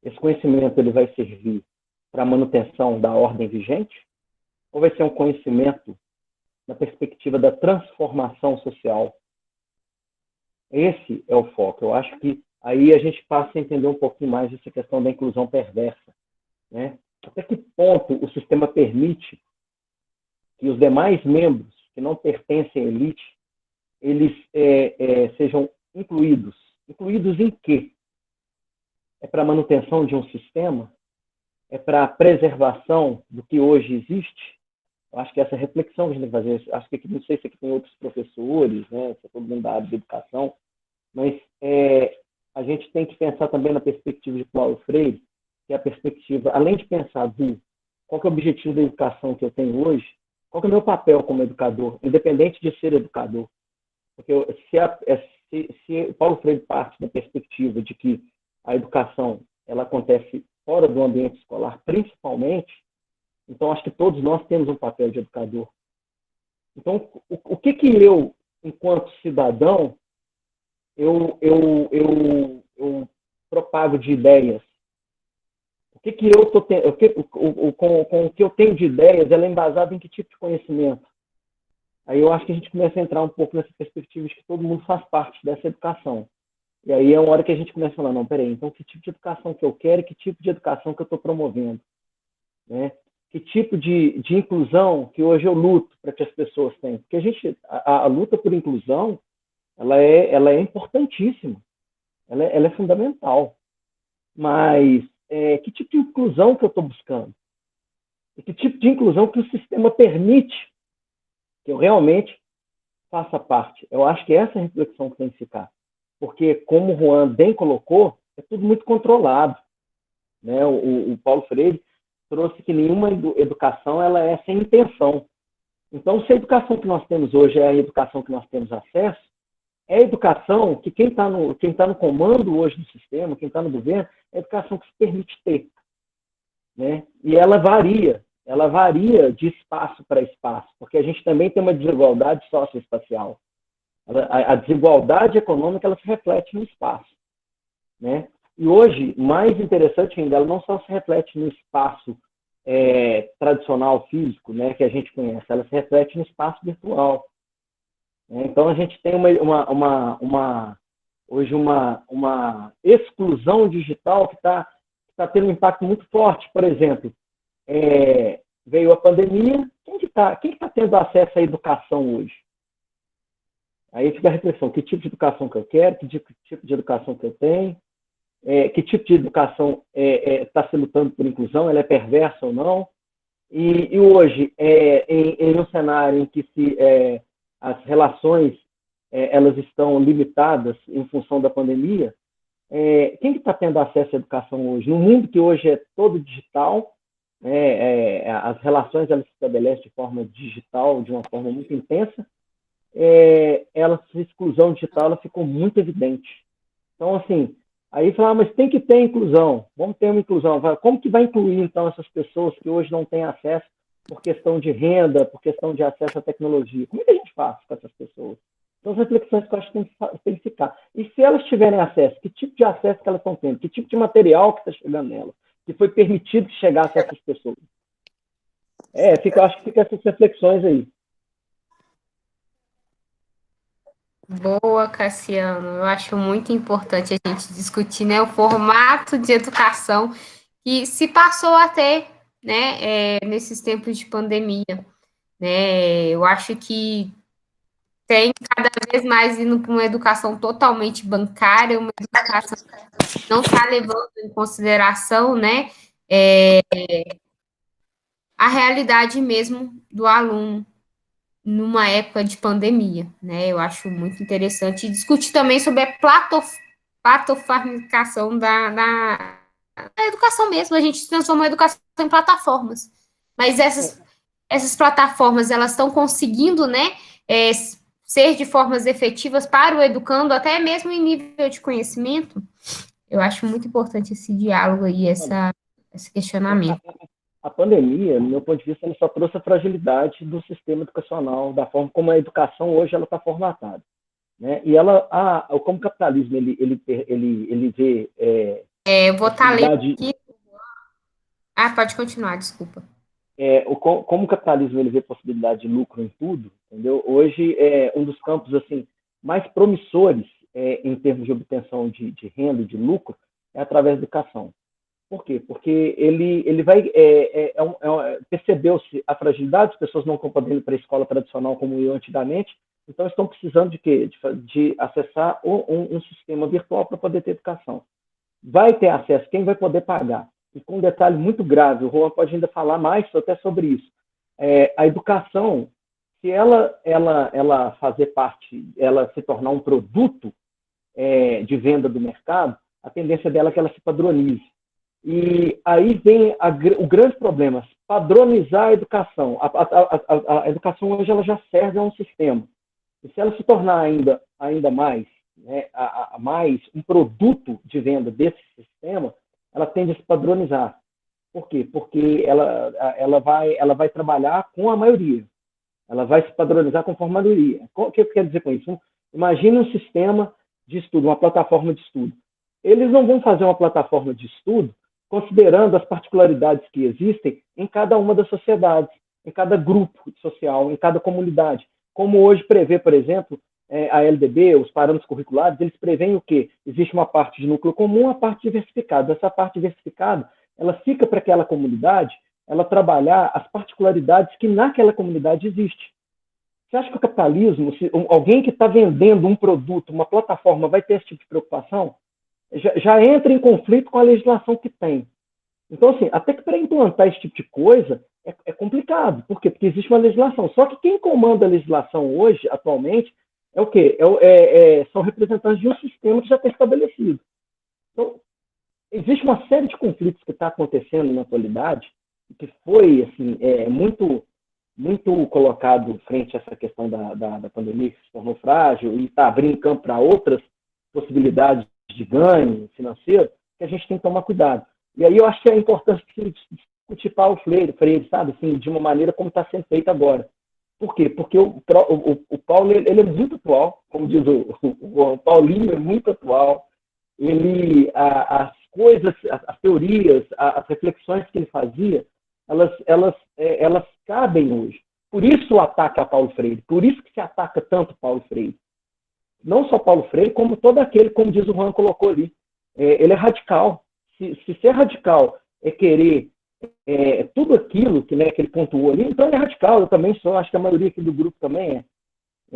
Esse conhecimento ele vai servir para a manutenção da ordem vigente, ou vai ser um conhecimento na perspectiva da transformação social? Esse é o foco. Eu acho que aí a gente passa a entender um pouquinho mais essa questão da inclusão perversa, né? Até que ponto o sistema permite que os demais membros que não pertencem à elite, eles sejam incluídos. Incluídos em quê? É para a manutenção de um sistema? É para a preservação do que hoje existe? Eu acho que essa reflexão que a gente tem que fazer, acho que aqui, não sei se aqui tem outros professores, né, se é todo mundo da área de educação, mas a gente tem que pensar também na perspectiva de Paulo Freire, que é a perspectiva, além de pensar qual que é o objetivo da educação que eu tenho hoje, qual que é o meu papel como educador, independente de ser educador. Porque se Paulo Freire parte da perspectiva de que a educação ela acontece fora do ambiente escolar, principalmente, então acho que todos nós temos um papel de educador. Então, o que eu, enquanto cidadão, eu propago de ideias? O que eu tô com o que eu tenho de ideias, ela é embasada em que tipo de conhecimento? Aí eu acho que a gente começa a entrar um pouco nessa perspectiva de que todo mundo faz parte dessa educação. E aí é uma hora que a gente começa a falar, não, peraí, então que tipo de educação que eu quero e que tipo de educação que eu estou promovendo? Né? Que tipo de inclusão que hoje eu luto para que as pessoas tenham? Porque a luta por inclusão, ela é importantíssima, ela é fundamental. Mas que tipo de inclusão que eu estou buscando? E que tipo de inclusão que o sistema permite que eu realmente faça parte? Eu acho que essa é a reflexão que tem que ficar. Porque, como o Juan bem colocou, é tudo muito controlado, né? O Paulo Freire trouxe que nenhuma educação ela é sem intenção. Então, se a educação que nós temos hoje é a educação que nós temos acesso, é a educação que quem está no comando hoje do sistema, quem está no governo, é a educação que se permite ter, né? E ela varia de espaço para espaço, porque a gente também tem uma desigualdade socioespacial. A desigualdade econômica ela se reflete no espaço, né? E hoje, mais interessante ainda, ela não só se reflete no espaço tradicional físico, né, que a gente conhece, ela se reflete no espaço virtual. Então, a gente tem hoje uma exclusão digital que está tendo um impacto muito forte. Por exemplo, veio a pandemia, quem que tá tendo acesso à educação hoje? Aí fica a reflexão, que tipo de educação que eu quero, que tipo de educação que eu tenho, que tipo de educação está se lutando por inclusão, ela é perversa ou não. E hoje, em um cenário em que as relações elas estão limitadas em função da pandemia, quem que está tendo acesso à educação hoje? No mundo que hoje é todo digital, as relações elas se estabelecem de forma digital, de uma forma muito intensa, essa exclusão digital ela ficou muito evidente. Então, assim, aí fala, mas tem que ter inclusão, vamos ter uma inclusão. Como que vai incluir, então, essas pessoas que hoje não têm acesso por questão de renda, por questão de acesso à tecnologia? Como é que a gente faz com essas pessoas? São as reflexões que eu acho que tem que ficar. E se elas tiverem acesso, que tipo de acesso que elas estão tendo? Que tipo de material que está chegando nela? Que foi permitido que chegasse a essas pessoas? Eu acho que fica essas reflexões aí. Boa, Cassiano. Eu acho muito importante a gente discutir, né, o formato de educação que se passou a ter, né, nesses tempos de pandemia, né? Eu acho que tem cada vez mais indo para uma educação totalmente bancária, uma educação que não está levando em consideração, né, a realidade mesmo do aluno numa época de pandemia, né? Eu acho muito interessante discutir também sobre a plataformização da educação mesmo. A gente transformou a educação em plataformas, mas essas plataformas elas estão conseguindo, né, ser de formas efetivas para o educando, até mesmo em nível de conhecimento. Eu acho muito importante esse diálogo e esse questionamento. A pandemia, no meu ponto de vista, ela só trouxe a fragilidade do sistema educacional, da forma como a educação hoje ela está formatada, né? E como o capitalismo ele vê eu vou estar lendo aqui. Pode continuar, desculpa. Como o capitalismo ele vê possibilidade de lucro em tudo, entendeu? Hoje um dos campos assim mais promissores em termos de obtenção de renda e de lucro é através da educação. Por quê? Porque ele vai percebeu-se a fragilidade, as pessoas não estão podendo ir para a escola tradicional como iam antigamente, então estão precisando de quê? De acessar um sistema virtual para poder ter educação. Vai ter acesso, quem vai poder pagar? E com um detalhe muito grave, o Juan pode ainda falar mais até sobre isso. A educação, se ela fazer parte, ela se tornar um produto de venda do mercado, a tendência dela é que ela se padronize. E aí vem o grande problema, padronizar a educação. A educação hoje ela já serve a um sistema. E se ela se tornar ainda mais, né, mais um produto de venda desse sistema, ela tende a se padronizar. Por quê? Porque ela vai trabalhar com a maioria. Ela vai se padronizar conforme a maioria. O que eu quero dizer com isso? Imagine um sistema de estudo, uma plataforma de estudo. Eles não vão fazer uma plataforma de estudo considerando as particularidades que existem em cada uma das sociedades, em cada grupo social, em cada comunidade. Como hoje prevê, por exemplo, a LDB, os parâmetros curriculares, eles preveem o quê? Existe uma parte de núcleo comum, uma parte diversificada. Essa parte diversificada, ela fica para aquela comunidade, ela trabalhar as particularidades que naquela comunidade existe. Você acha que o capitalismo, se alguém que está vendendo um produto, uma plataforma, vai ter esse tipo de preocupação? Já entra em conflito com a legislação que tem. Então, assim, até que para implantar esse tipo de coisa é complicado. Por quê? Porque existe uma legislação. Só que quem comanda a legislação hoje, atualmente, é o quê? São representantes de um sistema que já está estabelecido. Então, existe uma série de conflitos que está acontecendo na atualidade, que foi assim, muito colocado frente a essa questão da pandemia, que se tornou frágil, e está abrindo campo para outras possibilidades de ganho financeiro, que a gente tem que tomar cuidado. E aí eu acho que é importante discutir Paulo Freire, sabe, assim, de uma maneira como está sendo feito agora. Por quê? Porque o Paulo ele é muito atual, como diz o Paulinho, é muito atual. As coisas, as teorias, as reflexões que ele fazia, elas cabem hoje. Por isso o ataque a Paulo Freire, por isso que se ataca tanto Paulo Freire. Não só Paulo Freire, como todo aquele, como diz o Juan colocou ali. Ele é radical. Se ser radical é querer tudo aquilo que ele pontuou ali, então ele é radical. Eu também sou, acho que a maioria aqui do grupo também é.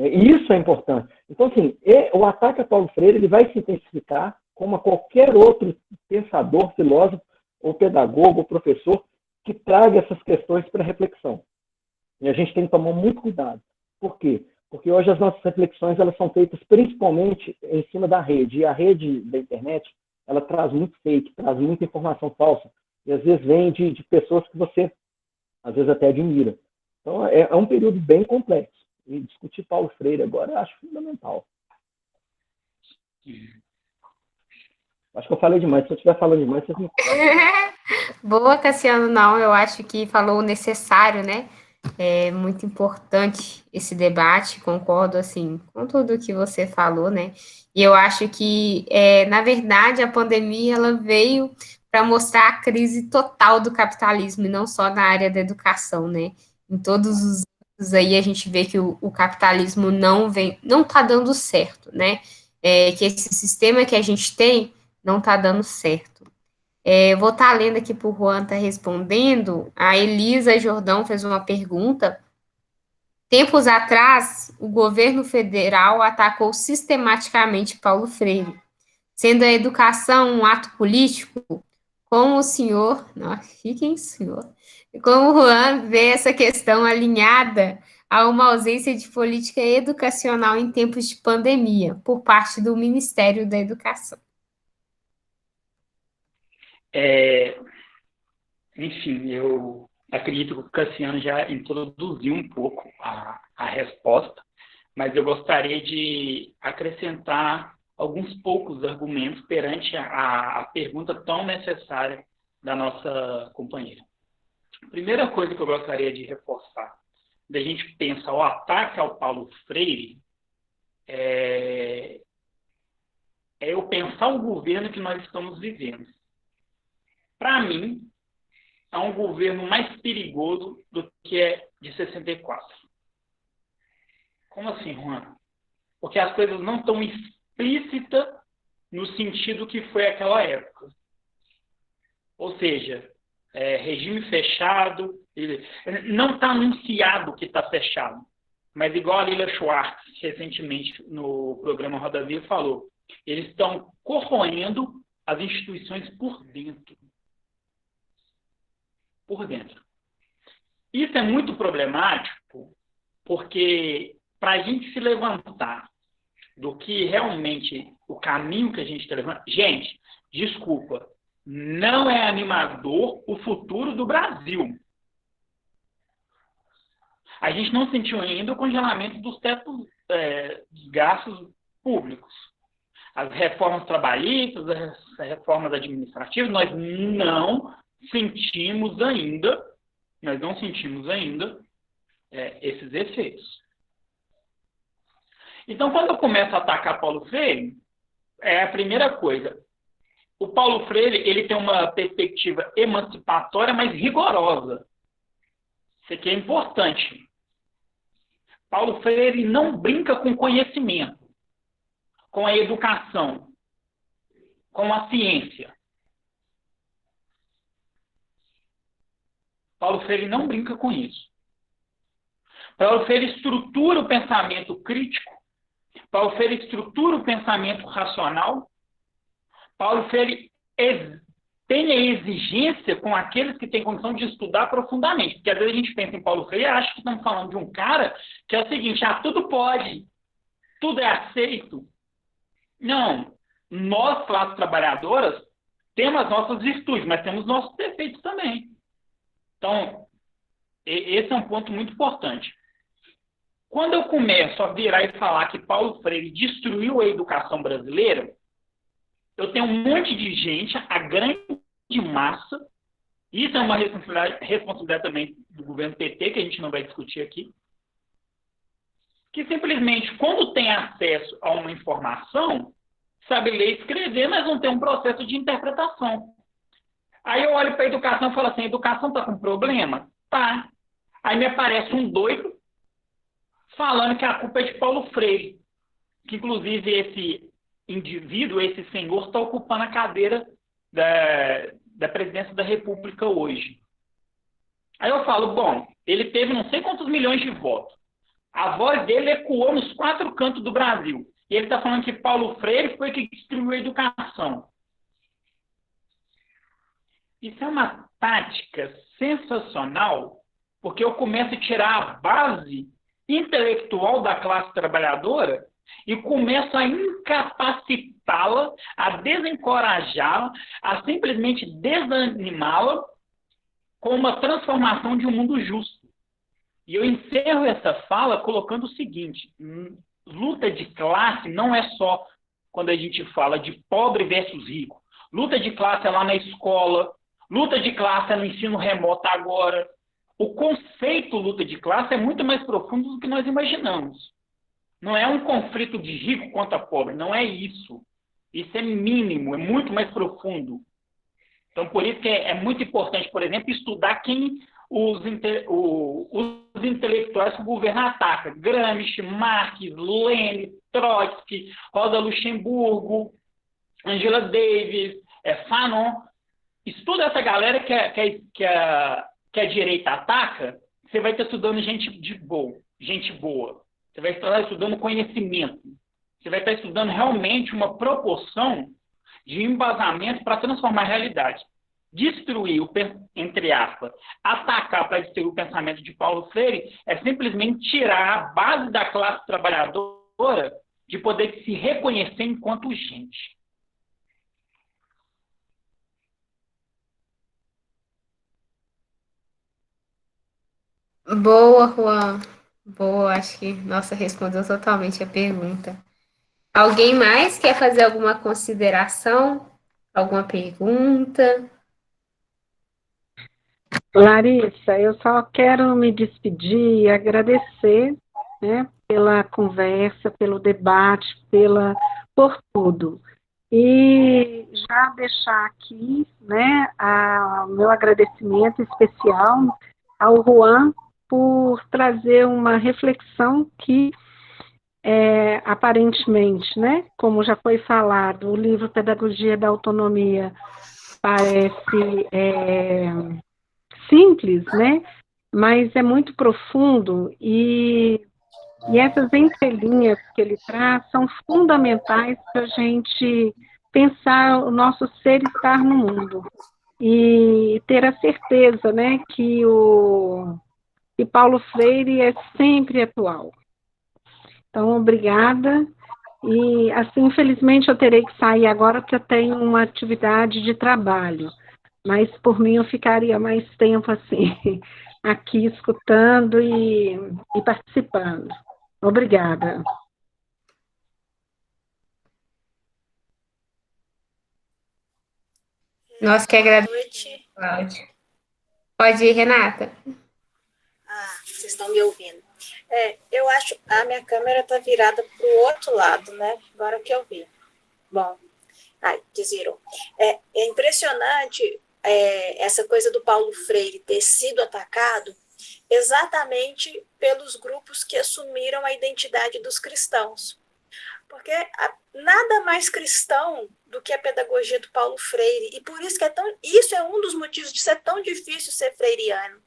E isso é importante. Então, assim, o ataque a Paulo Freire ele vai se intensificar como a qualquer outro pensador, filósofo, ou pedagogo, ou professor, que traga essas questões para reflexão. E a gente tem que tomar muito cuidado. Por quê? Porque hoje as nossas reflexões elas são feitas principalmente em cima da rede. E a rede da internet, ela traz muito fake, traz muita informação falsa. E às vezes vem de pessoas que você, às vezes, até admira. Então, é um período bem complexo. E discutir Paulo Freire agora eu acho fundamental. Acho que eu falei demais. Se eu estiver falando demais, vocês me... Boa, Cassiano, não. Eu acho que falou o necessário, né? É muito importante esse debate, concordo, assim, com tudo que você falou, né? E eu acho que, na verdade, a pandemia, ela veio para mostrar a crise total do capitalismo, e não só na área da educação, né? Em todos os anos aí a gente vê que o capitalismo não está dando certo, né? Que esse sistema que a gente tem não está dando certo. Eu vou estar lendo aqui para o Juan estar respondendo. A Elisa Jordão fez uma pergunta. Tempos atrás, o governo federal atacou sistematicamente Paulo Freire, sendo a educação um ato político. Como o senhor, não, fiquem senhor, como o Juan vê essa questão alinhada a uma ausência de política educacional em tempos de pandemia, por parte do Ministério da Educação? Enfim, eu acredito que o Cassiano já introduziu um pouco a resposta, mas eu gostaria de acrescentar alguns poucos argumentos perante a pergunta tão necessária da nossa companheira. A primeira coisa que eu gostaria de reforçar, da gente pensar o ataque ao Paulo Freire, é eu pensar o governo que nós estamos vivendo. Para mim, é um governo mais perigoso do que é de 64. Como assim, Juan? Porque as coisas não estão explícitas no sentido que foi aquela época. Ou seja, regime fechado, não está anunciado que está fechado. Mas igual a Lila Schwartz, recentemente no programa Roda Viva, falou, eles estão corroendo as instituições por dentro. Por dentro. Isso é muito problemático, porque para a gente se levantar do que realmente o caminho que a gente está levando... Gente, desculpa, não é animador o futuro do Brasil. A gente não sentiu ainda o congelamento dos tetos dos gastos públicos. As reformas trabalhistas, as reformas administrativas, nós não sentimos ainda esses efeitos. Então, quando eu começo a atacar Paulo Freire, a primeira coisa, o Paulo Freire ele tem uma perspectiva emancipatória, mas rigorosa. Isso aqui é importante. Paulo Freire não brinca com conhecimento, com a educação, com a ciência. Paulo Freire não brinca com isso. Paulo Freire estrutura o pensamento crítico. Paulo Freire estrutura o pensamento racional. Paulo Freire tem a exigência com aqueles que têm condição de estudar profundamente. Porque às vezes a gente pensa em Paulo Freire e acha que estamos falando de um cara que é o seguinte, tudo pode, tudo é aceito. Não. Nós, classes trabalhadoras, temos as nossas virtudes, mas temos nossos defeitos também. Então, esse é um ponto muito importante. Quando eu começo a virar e falar que Paulo Freire destruiu a educação brasileira, eu tenho um monte de gente, a grande massa, isso é uma responsabilidade também do governo PT, que a gente não vai discutir aqui, que simplesmente, quando tem acesso a uma informação, sabe ler e escrever, mas não tem um processo de interpretação. Aí eu olho para a educação e falo assim, a educação está com problema? Tá. Aí me aparece um doido falando que a culpa é de Paulo Freire, que inclusive esse indivíduo, esse senhor, está ocupando a cadeira da presidência da República hoje. Aí eu falo, bom, ele teve não sei quantos milhões de votos. A voz dele ecoou nos 4 cantos do Brasil. E ele está falando que Paulo Freire foi que destruiu a educação. Isso é uma tática sensacional, porque eu começo a tirar a base intelectual da classe trabalhadora e começo a incapacitá-la, a desencorajá-la, a simplesmente desanimá-la com uma transformação de um mundo justo. E eu encerro essa fala colocando o seguinte: luta de classe não é só quando a gente fala de pobre versus rico. Luta de classe é lá na escola, luta de classe é no ensino remoto agora. O conceito luta de classe é muito mais profundo do que nós imaginamos. Não é um conflito de rico contra pobre, não é isso. Isso é mínimo, é muito mais profundo. Então, por isso que é muito importante, por exemplo, estudar quem os intelectuais que o governo ataca. Gramsci, Marx, Lenin, Trotsky, Rosa Luxemburgo, Angela Davis, Fanon. Estuda essa galera que a direita ataca, você vai estar estudando gente boa. Você vai estar estudando conhecimento. Você vai estar estudando realmente uma proporção de embasamento para transformar a realidade. Destruir, entre aspas, atacar para destruir o pensamento de Paulo Freire é simplesmente tirar a base da classe trabalhadora de poder se reconhecer enquanto gente. Boa, Juan. Boa, acho que, nossa, respondeu totalmente a pergunta. Alguém mais quer fazer alguma consideração? Alguma pergunta? Larissa, eu só quero me despedir e agradecer, né, pela conversa, pelo debate, por tudo. E já deixar aqui, né, o meu agradecimento especial ao Juan por trazer uma reflexão que, aparentemente, né, como já foi falado, o livro Pedagogia da Autonomia parece simples, né, mas é muito profundo e essas entrelinhas que ele traz são fundamentais para a gente pensar o nosso ser e estar no mundo e ter a certeza, né, que Paulo Freire é sempre atual. Então, obrigada. E, assim, infelizmente, eu terei que sair agora porque eu tenho uma atividade de trabalho. Mas, por mim, eu ficaria mais tempo, assim, aqui escutando e participando. Obrigada. Nós que agradecemos, Cláudia. Pode ir, Renata. Vocês estão me ouvindo. Eu acho que a minha câmera está virada para o outro lado, né? Agora que eu vi. Bom, desvirou. É impressionante essa coisa do Paulo Freire ter sido atacado exatamente pelos grupos que assumiram a identidade dos cristãos. Porque nada mais cristão do que a pedagogia do Paulo Freire. E por isso que isso é um dos motivos de ser tão difícil ser freiriano.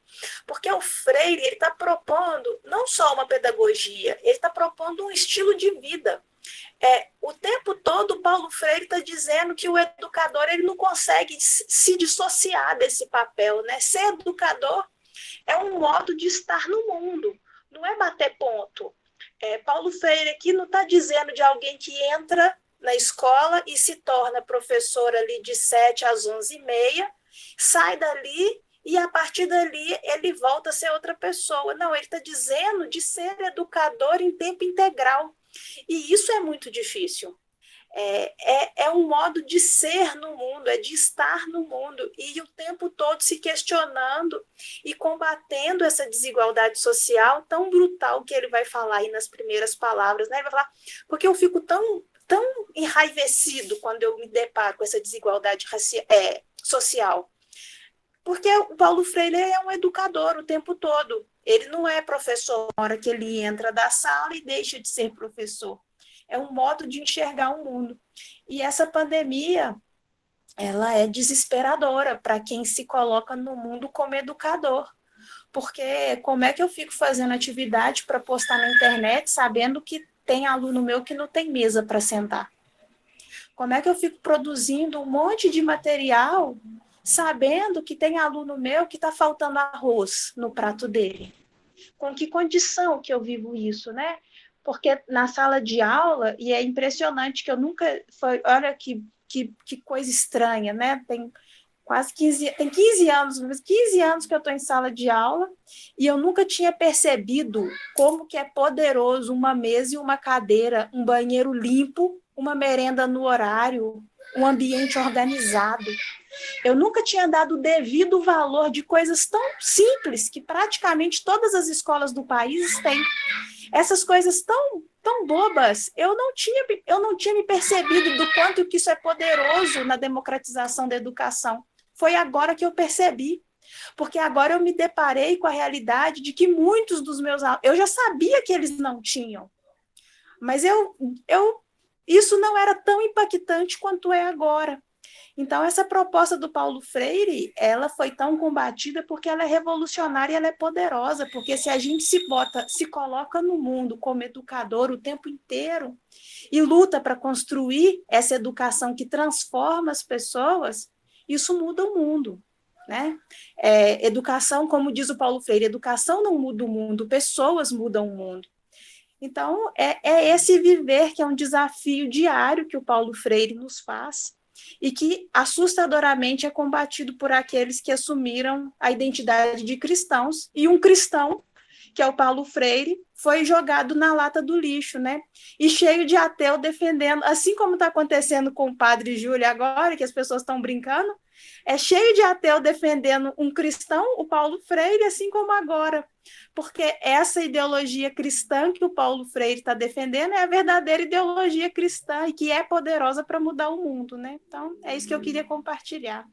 Porque o Freire está propondo não só uma pedagogia, ele está propondo um estilo de vida. O tempo todo o Paulo Freire está dizendo que o educador ele não consegue se dissociar desse papel, né? Ser educador é um modo de estar no mundo, não é bater ponto. Paulo Freire aqui não está dizendo de alguém que entra na escola e se torna professor ali de 7 às 11h30, sai dali e a partir dali ele volta a ser outra pessoa. Não, ele está dizendo de ser educador em tempo integral. E isso é muito difícil. É um modo de ser no mundo, é de estar no mundo, e o tempo todo se questionando e combatendo essa desigualdade social tão brutal que ele vai falar aí nas primeiras palavras, né? Ele vai falar, porque eu fico tão enraivecido quando eu me deparo com essa desigualdade social. Porque o Paulo Freire é um educador o tempo todo. Ele não é professor na hora que ele entra da sala e deixa de ser professor. É um modo de enxergar o mundo. E essa pandemia, ela é desesperadora para quem se coloca no mundo como educador. Porque como é que eu fico fazendo atividade para postar na internet sabendo que tem aluno meu que não tem mesa para sentar? Como é que eu fico produzindo um monte de material sabendo que tem aluno meu que está faltando arroz no prato dele? Com que condição que eu vivo isso, né? Porque na sala de aula, e é impressionante que eu nunca... olha que coisa estranha, né? Tem quase 15 anos que eu estou em sala de aula e eu nunca tinha percebido como que é poderoso uma mesa e uma cadeira, um banheiro limpo, uma merenda no horário, um ambiente organizado. Eu nunca tinha dado o devido valor de coisas tão simples que praticamente todas as escolas do país têm. Essas coisas tão bobas, eu não tinha me percebido do quanto que isso é poderoso na democratização da educação. Foi agora que eu percebi, porque agora eu me deparei com a realidade de que muitos dos meus alunos, eu já sabia que eles não tinham, mas isso não era tão impactante quanto é agora. Então, essa proposta do Paulo Freire, ela foi tão combatida porque ela é revolucionária e ela é poderosa, porque se a gente se coloca no mundo como educador o tempo inteiro e luta para construir essa educação que transforma as pessoas, isso muda o mundo, né? Educação, como diz o Paulo Freire, educação não muda o mundo, pessoas mudam o mundo. Então, é esse viver que é um desafio diário que o Paulo Freire nos faz, e que assustadoramente é combatido por aqueles que assumiram a identidade de cristãos, e um cristão, que é o Paulo Freire, foi jogado na lata do lixo, né? E cheio de ateu defendendo, assim como está acontecendo com o padre Júlio agora, que as pessoas estão brincando, é cheio de ateu defendendo um cristão, o Paulo Freire, assim como agora. Porque essa ideologia cristã que o Paulo Freire está defendendo é a verdadeira ideologia cristã e que é poderosa para mudar o mundo, né? Então, é isso que eu queria compartilhar.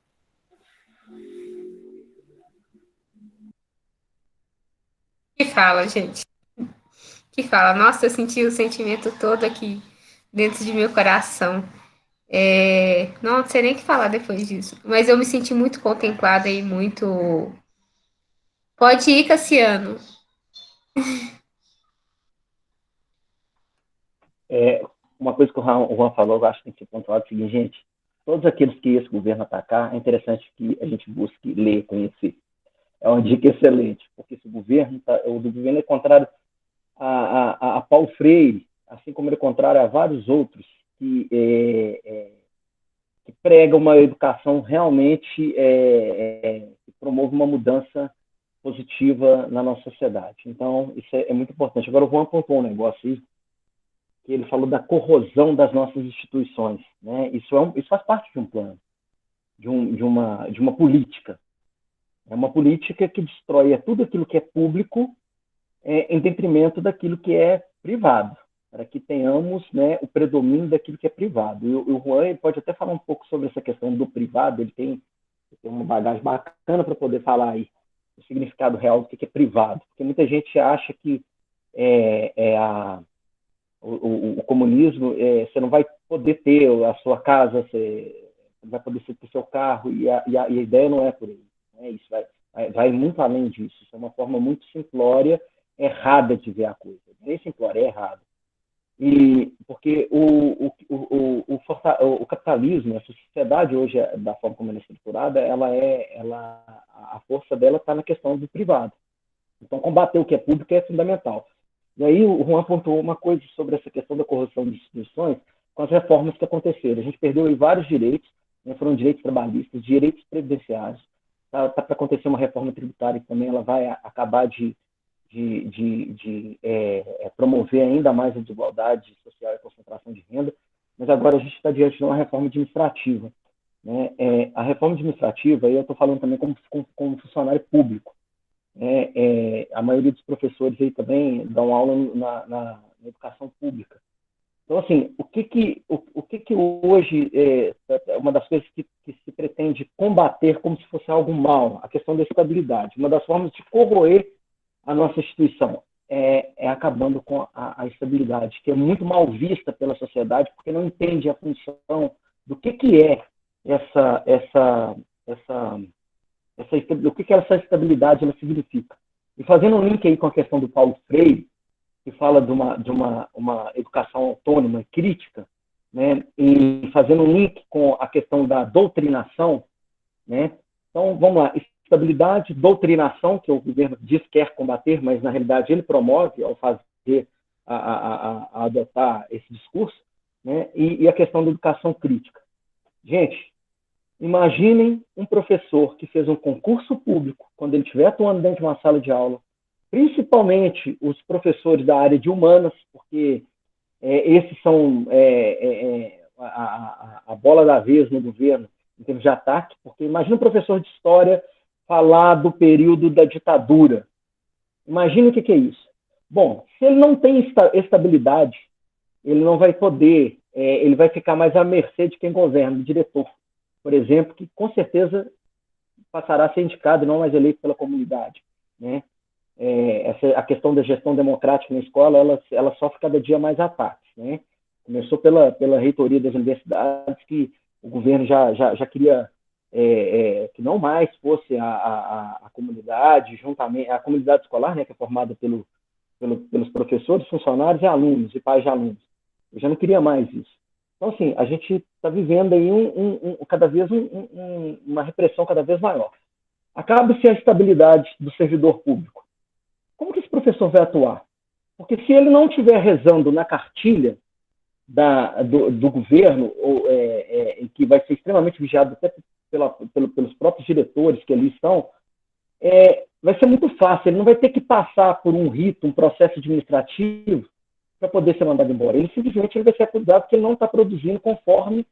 Que fala, gente. Que fala. Nossa, eu senti o sentimento todo aqui dentro de meu coração. Não sei nem o que falar depois disso. Mas eu me senti muito contemplada e muito... Pode ir, Cassiano. Uma coisa que o Juan falou, eu acho que tem que ser pontuado, é o seguinte, gente, todos aqueles que esse governo atacar, é interessante que a gente busque ler, conhecer. É uma dica excelente, porque esse governo, o do governo é contrário a Paulo Freire, assim como ele é contrário a vários outros que pregam uma educação realmente que promove uma mudança positiva na nossa sociedade. Então, isso é muito importante. Agora, o Juan apontou um negócio aí, que ele falou da corrosão das nossas instituições, né? Isso faz parte de um plano, de uma política. É uma política que destrói tudo aquilo que é público em detrimento daquilo que é privado, para que tenhamos, né, o predomínio daquilo que é privado. E o Juan pode até falar um pouco sobre essa questão do privado, ele tem uma bagagem bacana para poder falar aí o significado real do que é privado, porque muita gente acha que o comunismo, você não vai poder ter a sua casa, você não vai poder ter o seu carro, e a ideia não é por aí. Né? Isso vai muito além disso. Isso é uma forma muito simplória, errada de ver a coisa. Nem simplória, é errada. Porque o capitalismo, a sociedade hoje, da forma como ela é estruturada, a força dela está na questão do privado. Então, combater o que é público é fundamental. E aí o Juan apontou uma coisa sobre essa questão da corrupção de instituições. com as reformas que aconteceram. A gente perdeu aí vários direitos, né, foram direitos trabalhistas, direitos previdenciários. Tá para acontecer uma reforma tributária que também ela vai acabar de promover ainda mais a desigualdade social e a concentração de renda, mas agora a gente está diante de uma reforma administrativa. Né? A reforma administrativa, aí eu estou falando também como funcionário público. A maioria dos professores aí também dão aula na educação pública. Então, assim, o que hoje uma das coisas que se pretende combater como se fosse algo mal, a questão da estabilidade. Uma das formas de corroer a nossa instituição é acabando com a estabilidade, que é muito mal vista pela sociedade, porque não entende a função do que é o que essa estabilidade ela significa. E fazendo um link aí com a questão do Paulo Freire, que fala de uma educação autônoma e crítica, né, e fazendo um link com a questão da doutrinação, né? Então, vamos lá, estabilidade, doutrinação, que o governo diz que quer combater, mas na realidade ele promove ao fazer, a adotar esse discurso, né, e a questão da educação crítica. Gente, imaginem um professor que fez um concurso público, quando ele estiver atuando dentro de uma sala de aula, principalmente os professores da área de humanas, porque esses são a bola da vez no governo, em termos de ataque, porque imagina um professor de história falar do período da ditadura. Imagina o que é isso. Bom, se ele não tem estabilidade, ele não vai poder, ele vai ficar mais à mercê de quem governa, do diretor, por exemplo, que com certeza passará a ser indicado e não mais eleito pela comunidade, né? A questão da gestão democrática na escola, ela sofre cada dia mais ataques, né? Começou pela reitoria das universidades, que o governo já queria que não mais fosse a comunidade, juntamente a comunidade escolar, né, que é formada pelos professores, funcionários e alunos, e pais de alunos. Eu já não queria mais isso. Então, assim, a gente está vivendo aí uma repressão cada vez maior. Acaba-se a estabilidade do servidor público. Como que esse professor vai atuar? Porque se ele não estiver rezando na cartilha do governo, que vai ser extremamente vigiado até pelos próprios diretores que ali estão, vai ser muito fácil. Ele não vai ter que passar por um rito, um processo administrativo para poder ser mandado embora. Ele simplesmente vai ser acusado porque ele não está produzindo conforme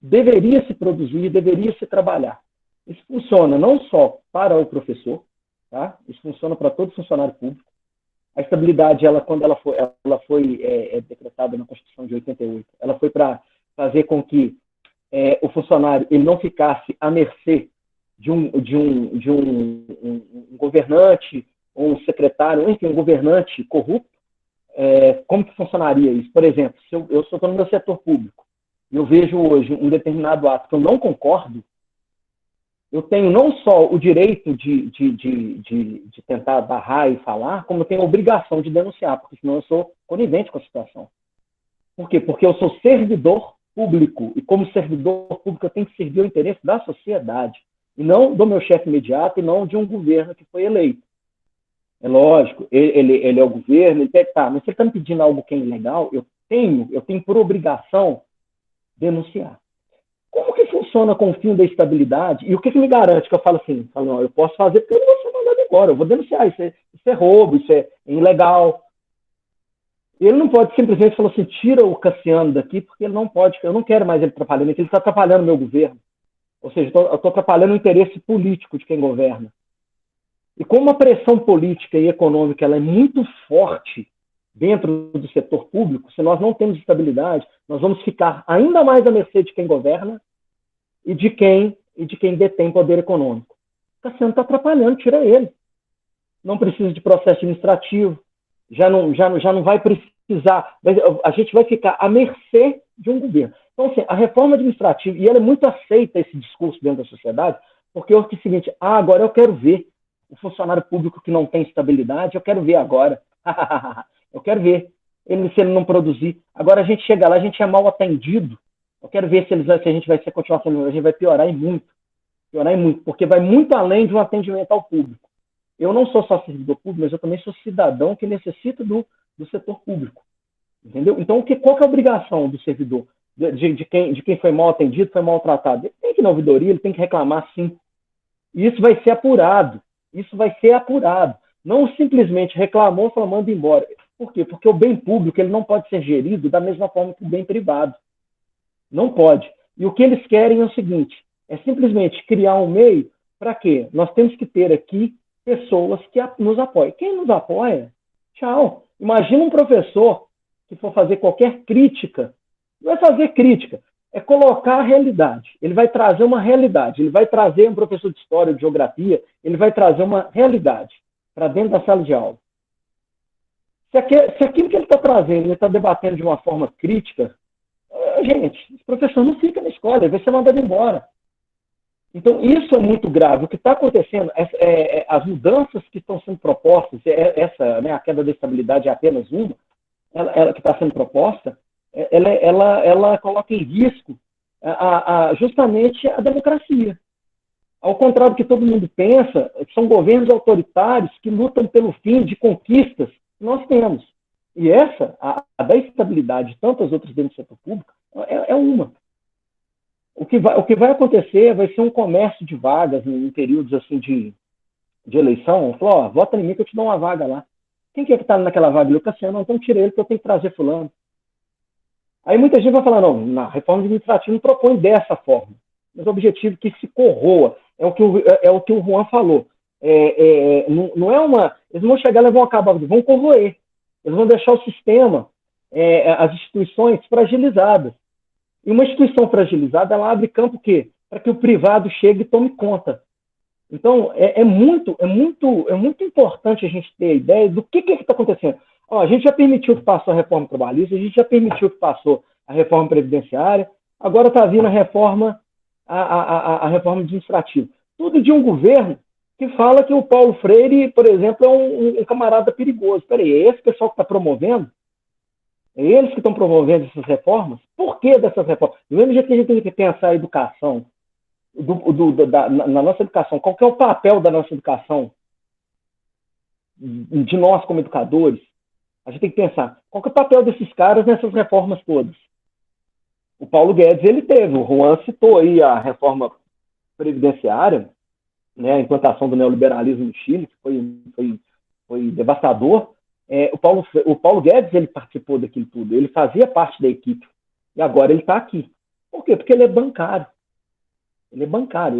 deveria se produzir, deveria se trabalhar. Isso funciona não só para o professor, tá? Isso funciona para todo funcionário público. A estabilidade, quando ela foi decretada na Constituição de 88, ela foi para fazer com que o funcionário ele não ficasse à mercê de um governante, ou um secretário, enfim, um governante corrupto. Como que funcionaria isso? Por exemplo, se eu estou no meu setor público e eu vejo hoje um determinado ato que eu não concordo, eu tenho não só o direito de tentar barrar e falar, como eu tenho a obrigação de denunciar, porque senão eu sou conivente com a situação. Por quê? Porque eu sou servidor público, e como servidor público eu tenho que servir o interesse da sociedade, e não do meu chefe imediato, e não de um governo que foi eleito. É lógico, ele é o governo, ele pede, tá, mas se ele está me pedindo algo que é ilegal, eu tenho por obrigação denunciar. Como que funciona com o fim da estabilidade? E o que me garante que eu falo assim, não, eu posso fazer porque eu não vou ser mandado embora, eu vou denunciar, isso é roubo, isso é ilegal. Ele não pode simplesmente falar assim, tira o Cassiano daqui, porque ele não pode, eu não quero mais ele atrapalhando, ele está atrapalhando o meu governo. Ou seja, eu estou atrapalhando o interesse político de quem governa. E como a pressão política e econômica ela é muito forte dentro do setor público, se nós não temos estabilidade, nós vamos ficar ainda mais à mercê de quem governa e de quem detém poder econômico. Cassiano está atrapalhando, tira ele. Não precisa de processo administrativo, já não vai precisar, a gente vai ficar à mercê de um governo. Então, assim, a reforma administrativa, e ela é muito aceita, esse discurso dentro da sociedade, porque é o seguinte, agora eu quero ver o funcionário público que não tem estabilidade, eu quero ver agora. Eu quero ver se ele não produzir. Agora a gente chega lá, a gente é mal atendido. Eu quero ver se a gente vai continuar sendo, a gente vai piorar e muito, porque vai muito além de um atendimento ao público. Eu não sou só servidor público, mas eu também sou cidadão que necessita do setor público. Entendeu? Então, qual que é a obrigação do servidor? de quem foi mal atendido, foi maltratado. Ele tem que ir na ouvidoria, ele tem que reclamar, sim. E isso vai ser apurado. Isso vai ser apurado. Não simplesmente reclamou, falou, manda embora. Por quê? Porque o bem público ele não pode ser gerido da mesma forma que o bem privado. Não pode. E o que eles querem é o seguinte, é simplesmente criar um meio para quê? Nós temos que ter aqui pessoas que nos apoiem. Quem nos apoia, tchau. Imagina um professor que for fazer qualquer crítica, não é fazer crítica, é colocar a realidade. Ele vai trazer uma realidade, ele vai trazer um professor de história, de geografia, ele vai trazer uma realidade para dentro da sala de aula. Se aquilo que ele está trazendo, ele está debatendo de uma forma crítica, gente, o professor não fica na escola, ele vai ser mandado embora. Então, isso é muito grave. O que está acontecendo, as mudanças que estão sendo propostas, a queda da estabilidade é apenas uma, ela que está sendo proposta, ela coloca em risco justamente a democracia. Ao contrário do que todo mundo pensa, são governos autoritários que lutam pelo fim de conquistas que nós temos. E a da estabilidade de tantas outras dentro do setor público, é uma. O que vai acontecer vai ser um comércio de vagas em períodos assim de eleição. Falou, vota em mim que eu te dou uma vaga lá. Quem que está naquela vaga? O Cassiano, não, então tira ele que eu tenho que trazer fulano. Aí muita gente vai falar, não, na reforma administrativa não propõe dessa forma. Mas o objetivo é que se corroa. É o que o Juan falou. Não é uma... Eles vão chegar e vão acabar, vão corroer. Eles vão deixar o sistema, as instituições fragilizadas. E uma instituição fragilizada, ela abre campo o quê? Para que o privado chegue e tome conta. Então, é muito importante a gente ter a ideia do que está acontecendo. A gente já permitiu que passou a reforma trabalhista, a gente já permitiu que passou a reforma previdenciária, agora está vindo a reforma administrativa. Tudo de um governo que fala que o Paulo Freire, por exemplo, é um camarada perigoso. Peraí, é esse pessoal que está promovendo? É eles que estão promovendo essas reformas? Por que dessas reformas? Do mesmo jeito que a gente tem que pensar a educação, na nossa educação, qual que é o papel da nossa educação, de nós como educadores? A gente tem que pensar, qual que é o papel desses caras nessas reformas todas? O Paulo Guedes, ele teve, o Juan citou aí a reforma previdenciária, né, a implantação do neoliberalismo no Chile, que foi devastador. O Paulo Guedes, ele participou daquilo tudo, ele fazia parte da equipe, e agora ele está aqui. Por quê? Porque ele é bancário. Ele é bancário,